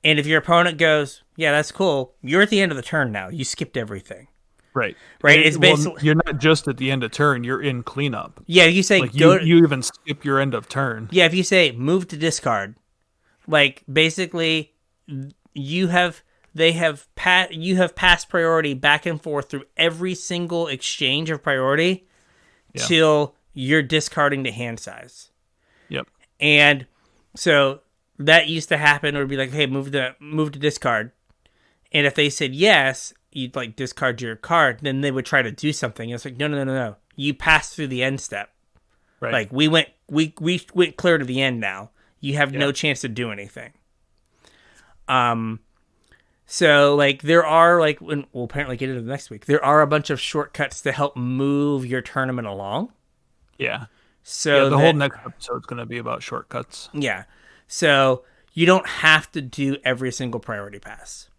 And if your opponent goes, yeah, that's cool. You're at the end of the turn now. You skipped everything. Right. It's basically you're not just at the end of turn. You're in cleanup. Yeah, you say like you even skip your end of turn. Yeah, if you say move to discard, like basically you have passed priority back and forth through every single exchange of priority till you're discarding to hand size. Yep. And so that used to happen. It would be like, hey, move to discard. And if they said yes, you'd like discard your card. Then they would try to do something. It's like, no. You passed through the end step. Right. Like we went clear to the end now. You have no chance to do anything. So like there are like, we'll apparently get into the next week. There are a bunch of shortcuts to help move your tournament along. Yeah. So the whole next episode is going to be about shortcuts. Yeah. So you don't have to do every single priority pass.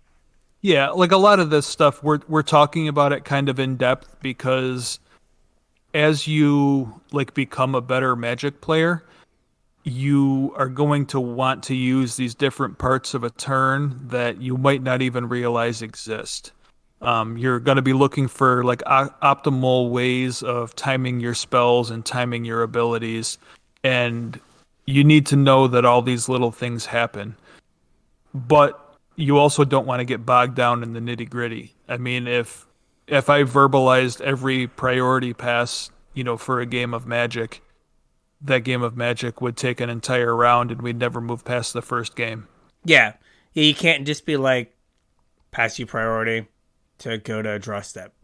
Yeah, like a lot of this stuff, we're talking about it kind of in depth because as you like become a better Magic player, you are going to want to use these different parts of a turn that you might not even realize exist. You're going to be looking for like optimal ways of timing your spells and timing your abilities, and you need to know that all these little things happen. But you also don't want to get bogged down in the nitty-gritty. I mean, if I verbalized every priority pass, for a game of Magic, that game of Magic would take an entire round and we'd never move past the first game. Yeah. You can't just be like, pass you priority to go to draw step.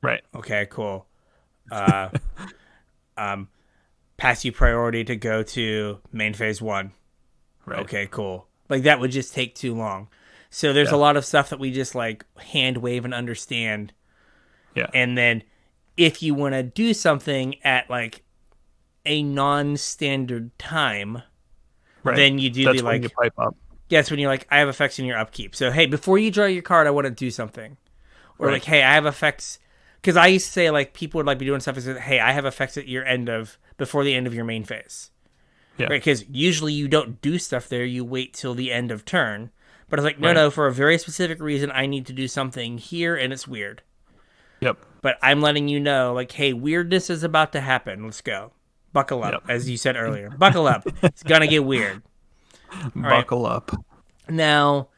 Right. Okay, cool. Pass you priority to go to main phase 1. Right. Okay, cool. Like that would just take too long. So there's a lot of stuff that we just like hand wave and understand. Yeah. And then if you want to do something at like a non-standard time, then you do That's the when like you pipe up. Yeah, it's when you're like, I have effects in your upkeep. So hey, before you draw your card, I want to do something. Or like, hey, I have effects. Because I used to say like people would like be doing stuff and say, hey, I have effects at your before the end of your main phase. Yeah. Right? Because usually you don't do stuff there. You wait till the end of turn. But I was like, no, for a very specific reason, I need to do something here, and it's weird. Yep. But I'm letting you know, like, hey, weirdness is about to happen. Let's go. Buckle up, as you said earlier. Buckle up. It's going to get weird. Buckle up. Now,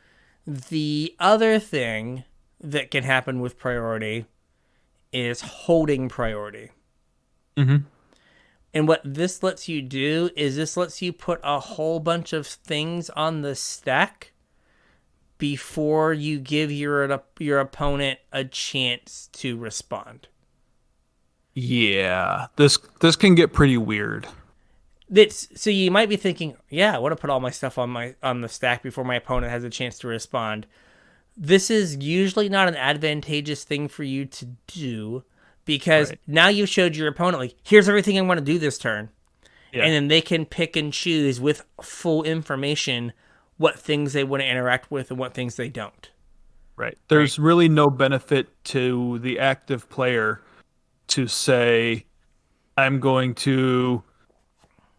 the other thing that can happen with priority is holding priority. Mm-hmm. And what this lets you do is this lets you put a whole bunch of things on the stack before you give your opponent a chance to respond. Yeah, this can get pretty weird. So you might be thinking, yeah, I want to put all my stuff on the stack before my opponent has a chance to respond. This is usually not an advantageous thing for you to do because now you've showed your opponent, like, here's everything I want to do this turn. Yeah. And then they can pick and choose with full information what things they want to interact with and what things they don't. Right. There's really no benefit to the active player to say, I'm going to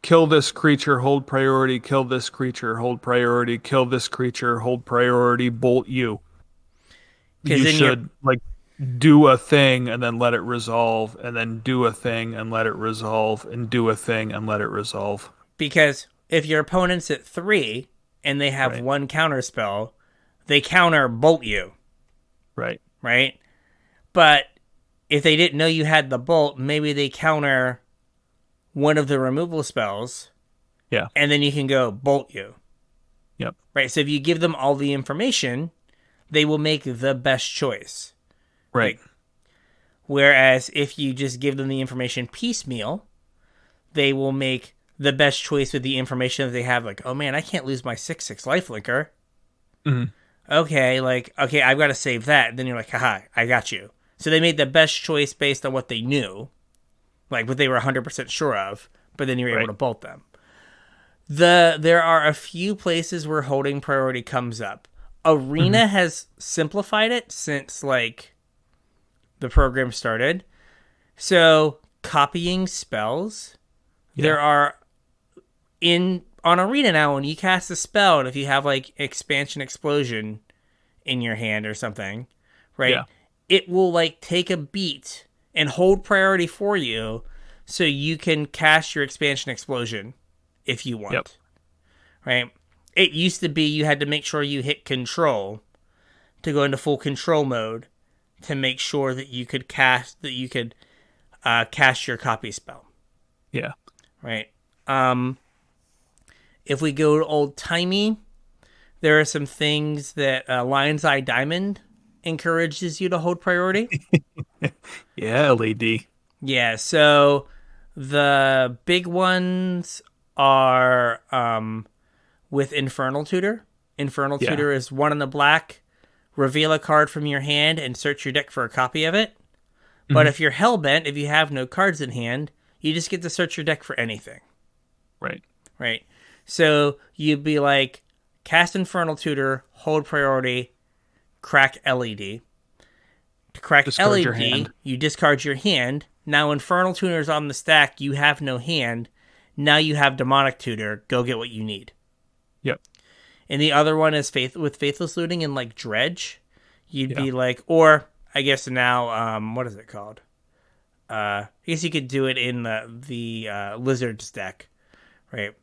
kill this creature, hold priority, kill this creature, hold priority, kill this creature, hold priority, bolt you. You should like do a thing and then let it resolve, and then do a thing and let it resolve, and do a thing and let it resolve. Because if your opponent's at 3 and they have one counter spell, they counter bolt you. Right. Right? But if they didn't know you had the bolt, maybe they counter one of the removal spells. Yeah. And then you can go bolt you. Yep. Right. So if you give them all the information, they will make the best choice. Right. Whereas if you just give them the information piecemeal, they will make the best choice with the information that they have. Like, oh man, I can't lose my 6/6 lifelinker. Mm-hmm. Okay, I've got to save that. And then you're like, haha, I got you. So they made the best choice based on what they knew, like what they were 100% sure of, but then you're able to bolt them. There are a few places where holding priority comes up. Arena has simplified it since, like, the program started. So, copying spells, there are, on Arena now, when you cast a spell, and if you have, like, Expansion Explosion in your hand or something, right? Yeah. It will, like, take a beat and hold priority for you so you can cast your Expansion Explosion if you want. Yep. Right? It used to be you had to make sure you hit control to go into full control mode to make sure that you could cast your copy spell. Yeah. Right. If we go to old timey, there are some things that Lion's Eye Diamond encourages you to hold priority. Yeah, LED. Yeah, so the big ones are with Infernal Tutor. Infernal Tutor is 1 in the black. Reveal a card from your hand and search your deck for a copy of it. But if you're hellbent, if you have no cards in hand, you just get to search your deck for anything. Right. Right. So you'd be like, cast Infernal Tutor, hold priority, crack LED. To crack discard LED, you discard your hand. Now Infernal Tutor is on the stack, you have no hand. Now you have Demonic Tutor, go get what you need. Yep. And the other one is Faithless Looting and like Dredge. You'd be like, or I guess now, what is it called? I guess you could do it in the Lizards deck, right?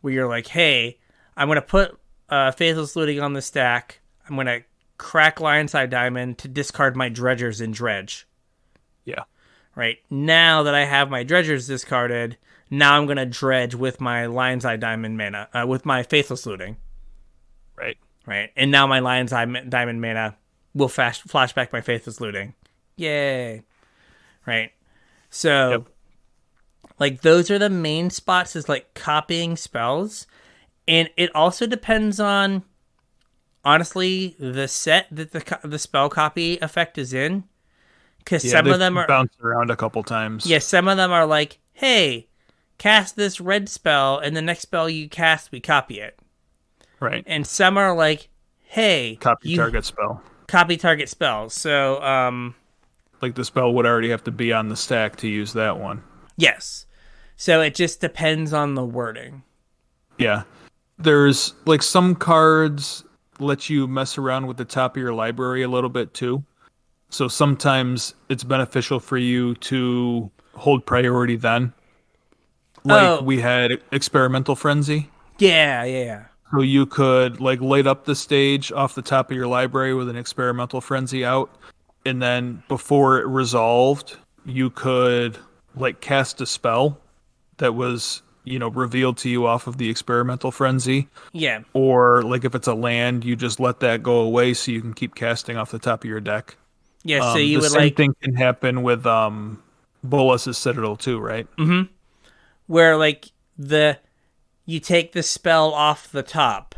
Where you're like, hey, I'm going to put Faithless Looting on the stack. I'm going to crack Lion's Eye Diamond to discard my Dredgers in Dredge. Yeah. Right? Now that I have my Dredgers discarded, now I'm going to Dredge with my Lion's Eye Diamond mana, with my Faithless Looting. Right. Right? And now my Lion's Eye Diamond mana will flash back my Faithless Looting. Yay. Right? So, like, those are the main spots, is like copying spells. And it also depends on, honestly, the set that the spell copy effect is in. Because some of them are bounced around a couple times. Yeah, some of them are like, hey, cast this red spell, and the next spell you cast, we copy it. Right. And some are like, hey, copy target spell. Copy target spell. So, like the spell would already have to be on the stack to use that one. Yes. So it just depends on the wording. Yeah. There's like some cards let you mess around with the top of your library a little bit too. So sometimes it's beneficial for you to hold priority then. Like we had Experimental Frenzy. Yeah. So you could like light up the stage off the top of your library with an Experimental Frenzy out. And then before it resolved, you could like cast a spell that was, revealed to you off of the Experimental Frenzy. Yeah. Or like if it's a land, you just let that go away so you can keep casting off the top of your deck. Yeah, so you would the same thing can happen with Bolas's Citadel too, right? Mm-hmm. Where like you take the spell off the top,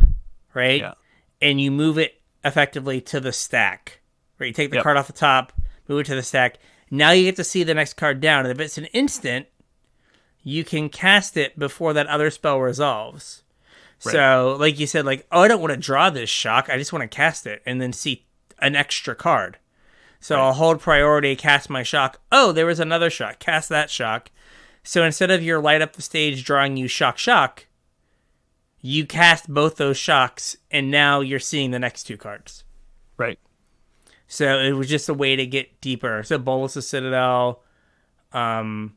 right? Yeah. And you move it effectively to the stack. Right? You take the card off the top, move it to the stack. Now you get to see the next card down. And if it's an instant, you can cast it before that other spell resolves. Right. So, like you said, like, oh, I don't want to draw this shock. I just want to cast it and then see an extra card. So I'll hold priority, cast my shock. Oh, there was another shock. Cast that shock. So instead of your light up the stage drawing you shock, you cast both those shocks, and now you're seeing the next two cards. Right. So it was just a way to get deeper. So Bolus of Citadel, I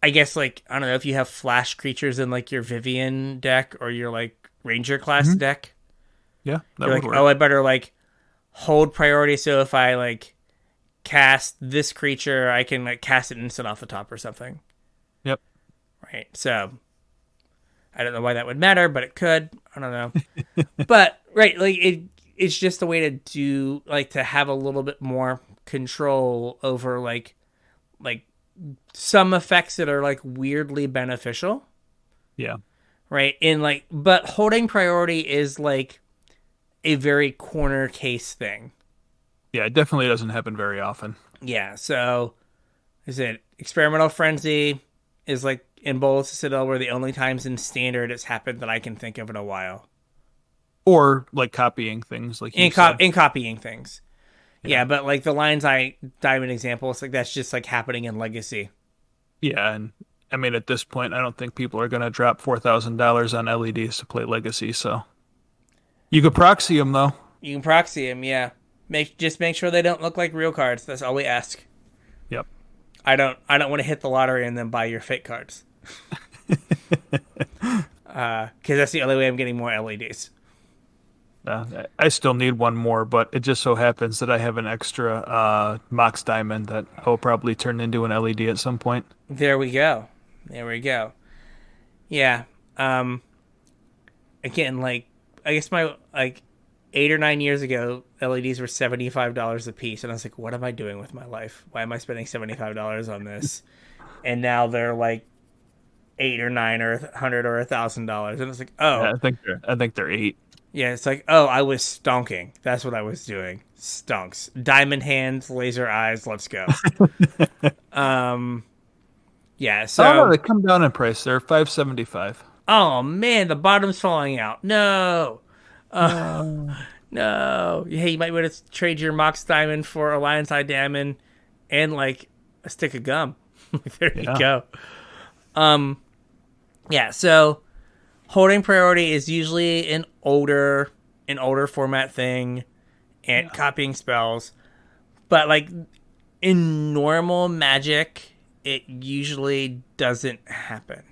guess, like, I don't know if you have flash creatures in, like, your Vivian deck or your, like, Ranger class deck. Yeah, that You're would like, work. oh, I better, like, hold priority, so if I, like, cast this creature, I can, like, cast it instant off the top or something. Yep. Right, so I don't know why that would matter, but it could. I don't know. But, right, like, it's just a way to do, like, to have a little bit more control over, like some effects that are, like, weirdly beneficial. Yeah. Right, and, like, but holding priority is, like, a very corner case thing. Yeah, it definitely doesn't happen very often. Yeah, so is it Experimental Frenzy is, like, in Bolus Citadel were the only times in Standard it's happened that I can think of in a while. Or, like, copying things, like you said. In copying things. Yeah, but, like, the lines Diamond example, it's like that's just, like, happening in Legacy. Yeah, and I mean, at this point, I don't think people are going to drop $4,000 on LEDs to play Legacy, so. You could proxy them, though. You can proxy them, yeah. Just make sure they don't look like real cards. That's all we ask. Yep. I don't want to hit the lottery and then buy your fake cards. Because that's the only way I'm getting more LEDs. I still need one more, but it just so happens that I have an extra Mox Diamond that I will probably turn into an LED at some point. There we go. Yeah. Again, like, I guess my, like, 8 or 9 years ago, LEDs were $75 a piece, and I was like, what am I doing with my life? Why am I spending $75 on this? And now they're like $8 or $9 or $100 or $1,000, and it's like, oh, Yeah, I think they're 8. Yeah, it's like, oh, I was stonking. That's what I was doing. Stonks. Diamond hands, laser eyes, let's go. Yeah, so... Oh, no, they come down in price. They're $5.75. Oh, man, the bottom's falling out. No. No. Hey, you might want to trade your Mox Diamond for a Lion's Eye Diamond and, like, a stick of gum. There you go. Yeah, so... Holding priority is usually an older format thing, and copying spells. But, like, in normal Magic, it usually doesn't happen.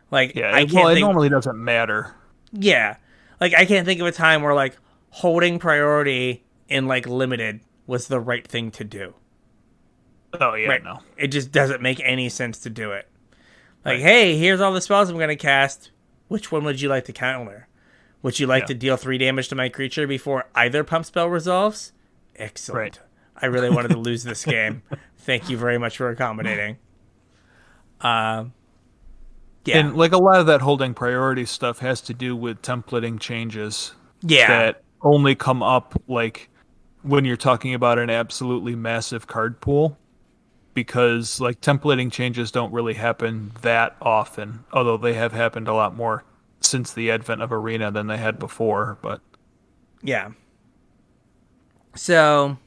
Like, it normally doesn't matter. Yeah. Like, I can't think of a time where, like, holding priority in, like, Limited was the right thing to do. Oh, yeah, right? No. It just doesn't make any sense to do it. Like, hey, here's all the spells I'm going to cast. Which one would you like to counter? Would you like to deal 3 damage to my creature before either pump spell resolves? Excellent. Right. I really wanted to lose this game. Thank you very much for accommodating. Yeah. And, like, a lot of that holding priority stuff has to do with templating changes. Yeah. That only come up, like, when you're talking about an absolutely massive card pool. Because, like, templating changes don't really happen that often, although they have happened a lot more since the advent of Arena than they had before, but... Yeah. So,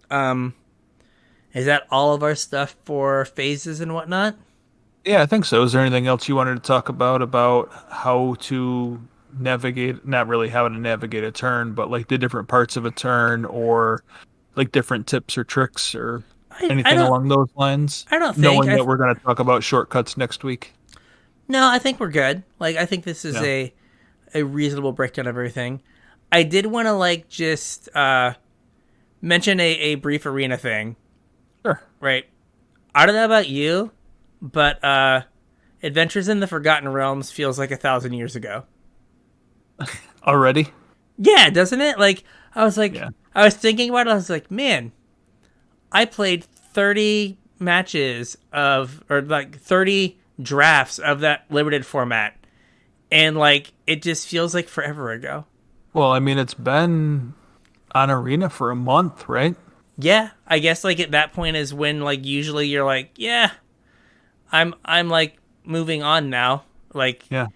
is that all of our stuff for phases and whatnot? Yeah, I think so. Is there anything else you wanted to talk about how to navigate, not really how to navigate a turn, but, like, the different parts of a turn, or, like, different tips or tricks, or... anything along those lines? I don't think. Knowing that we're going to talk about shortcuts next week. No, I think we're good. Like, I think this is a reasonable breakdown of everything. I did want to, like, just mention a brief Arena thing. Sure. Right. I don't know about you, but Adventures in the Forgotten Realms feels like 1,000 years ago. Already? Yeah, doesn't it? Like, I was like, I was thinking about it. I was like, man, I played 30 matches or like 30 drafts of that limited format. And, like, it just feels like forever ago. Well, I mean, it's been on Arena for a month, right? Yeah, I guess, like, at that point is when, like, usually you're like, yeah, I'm like moving on now. Like, Yeah.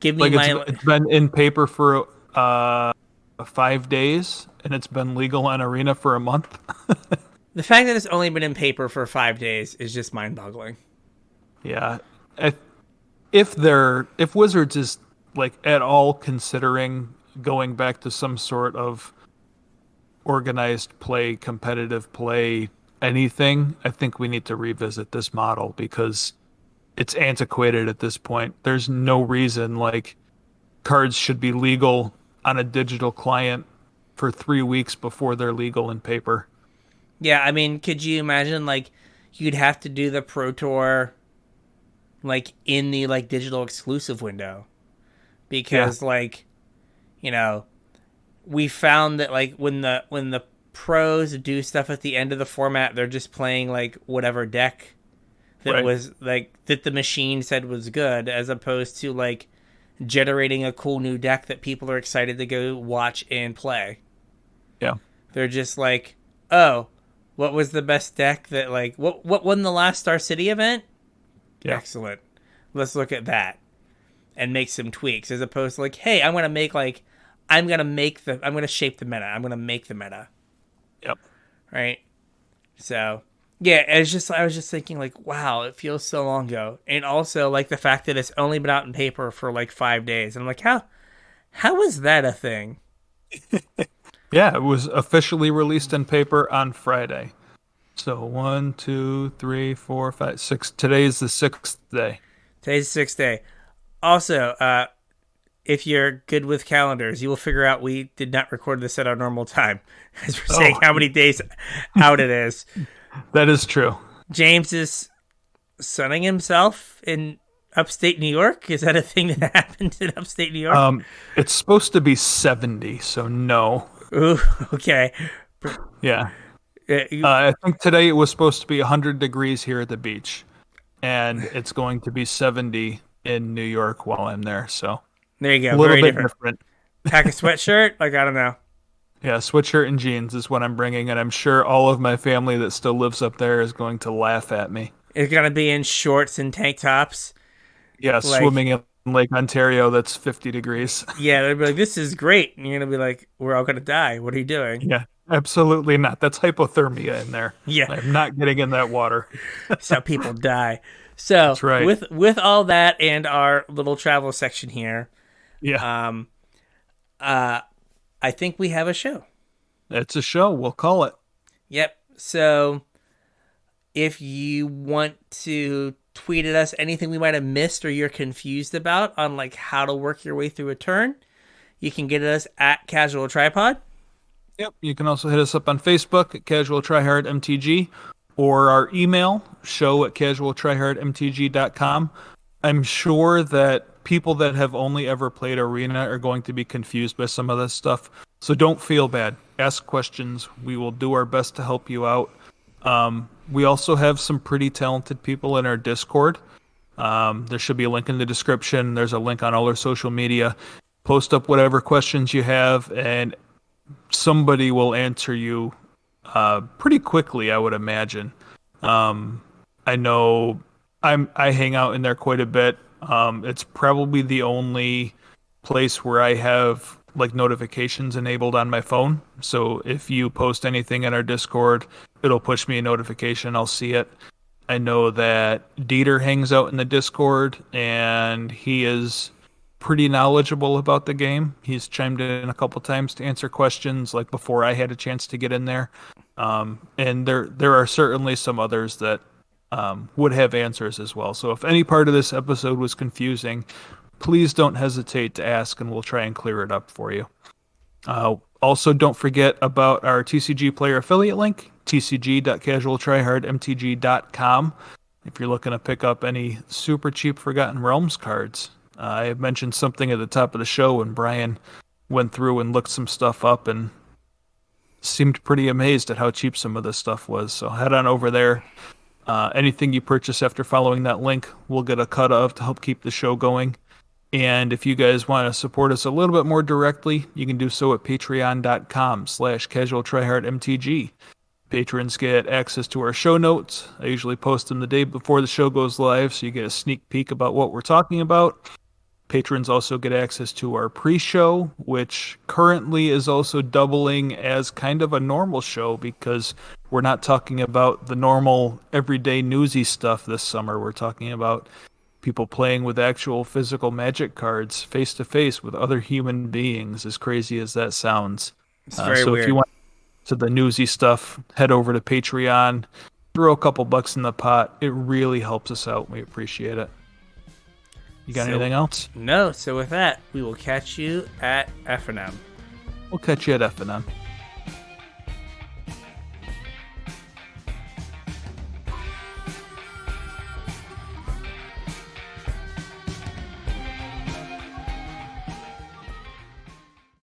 give me Like my. it's been in paper for 5 days, and it's been legal on Arena for a month. The fact that it's only been in paper for 5 days is just mind-boggling. Yeah. I, if Wizards is like at all considering going back to some sort of organized play, competitive play, anything, I think we need to revisit this model because it's antiquated at this point. There's no reason like cards should be legal on a digital client for 3 weeks before they're legal in paper. Yeah, I mean, could you imagine like you'd have to do the Pro Tour like in the like digital exclusive window because like you know we found that like when the pros do stuff at the end of the format, they're just playing like whatever deck that was like that the machine said was good, as opposed to like generating a cool new deck that people are excited to go watch and play. Yeah. They're just like, oh, what was the best deck that like what won the last Star City event? Yeah. Excellent. Let's look at that and make some tweaks, as opposed to like, hey, I'm gonna shape the meta. I'm gonna make the meta. Yep. Right. So yeah, I was just thinking like, wow, it feels so long ago, and also like the fact that it's only been out in paper for like 5 days, and I'm like, how is that a thing? Yeah, it was officially released in paper on Friday. So 1, 2, 3, 4, 5, 6. Today's the 6th day. Today's the 6th day. Also, if you're good with calendars, you will figure out we did not record this at our normal time, as we're saying how many days out it is. That is true. James is sunning himself in upstate New York. Is that a thing that happens in upstate New York? It's supposed to be 70, so no. Ooh, okay. Yeah. I think today it was supposed to be 100 degrees here at the beach, and it's going to be 70 in New York while I'm there. So there you go. A little Very bit different. Pack a sweatshirt? Like, I don't know. Yeah, sweatshirt and jeans is what I'm bringing, and I'm sure all of my family that still lives up there is going to laugh at me. It's going to be in shorts and tank tops. Yeah, swimming in Lake Ontario that's 50 degrees. Yeah, they'll be like, this is great. And you're going to be like, we're all going to die. What are you doing? Yeah, absolutely not. That's hypothermia in there. Yeah. I'm not getting in that water. That's how people die. So That's right. with all that and our little travel section here, yeah, I think we have a show. It's a show. We'll call it. Yep. So if you want to tweet at us anything we might have missed or you're confused about on like how to work your way through a turn, you can get us at CasualTryPod. Yep. You can also hit us up on Facebook at CasualTryHardMTG or our email, show@CasualTryHardMTG.com. I'm sure that people that have only ever played Arena are going to be confused by some of this stuff. So don't feel bad. Ask questions. We will do our best to help you out. We also have some pretty talented people in our Discord. There should be a link in the description. There's a link on all our social media. Post up whatever questions you have, and somebody will answer you pretty quickly, I would imagine. I know I hang out in there quite a bit. It's probably the only place where I have like notifications enabled on my phone. So if you post anything in our Discord, it'll push me a notification. I'll see it. I know that Dieter hangs out in the Discord, and he is pretty knowledgeable about the game. He's chimed in a couple times to answer questions like before I had a chance to get in there. And there are certainly some others that would have answers as well. So if any part of this episode was confusing, please don't hesitate to ask, and we'll try and clear it up for you. Also, don't forget about our TCG player affiliate link, tcg.casualtryhardmtg.com. If you're looking to pick up any super cheap Forgotten Realms cards. I mentioned something at the top of the show when Brian went through and looked some stuff up and seemed pretty amazed at how cheap some of this stuff was. So head on over there. Anything you purchase after following that link, we'll get a cut of to help keep the show going. And if you guys want to support us a little bit more directly, you can do so at patreon.com/casualtryhardmtg. Patrons get access to our show notes. I usually post them the day before the show goes live, so you get a sneak peek about what we're talking about. Patrons also get access to our pre-show, which currently is also doubling as kind of a normal show because we're not talking about the normal everyday newsy stuff this summer. We're talking about people playing with actual physical Magic cards face-to-face with other human beings, as crazy as that sounds. It's very so weird. If you want to the newsy stuff, head over to Patreon, throw a couple bucks in the pot. It really helps us out. We appreciate it. You got anything else? No. So with that, we will catch you at FNM. We'll catch you at FNM.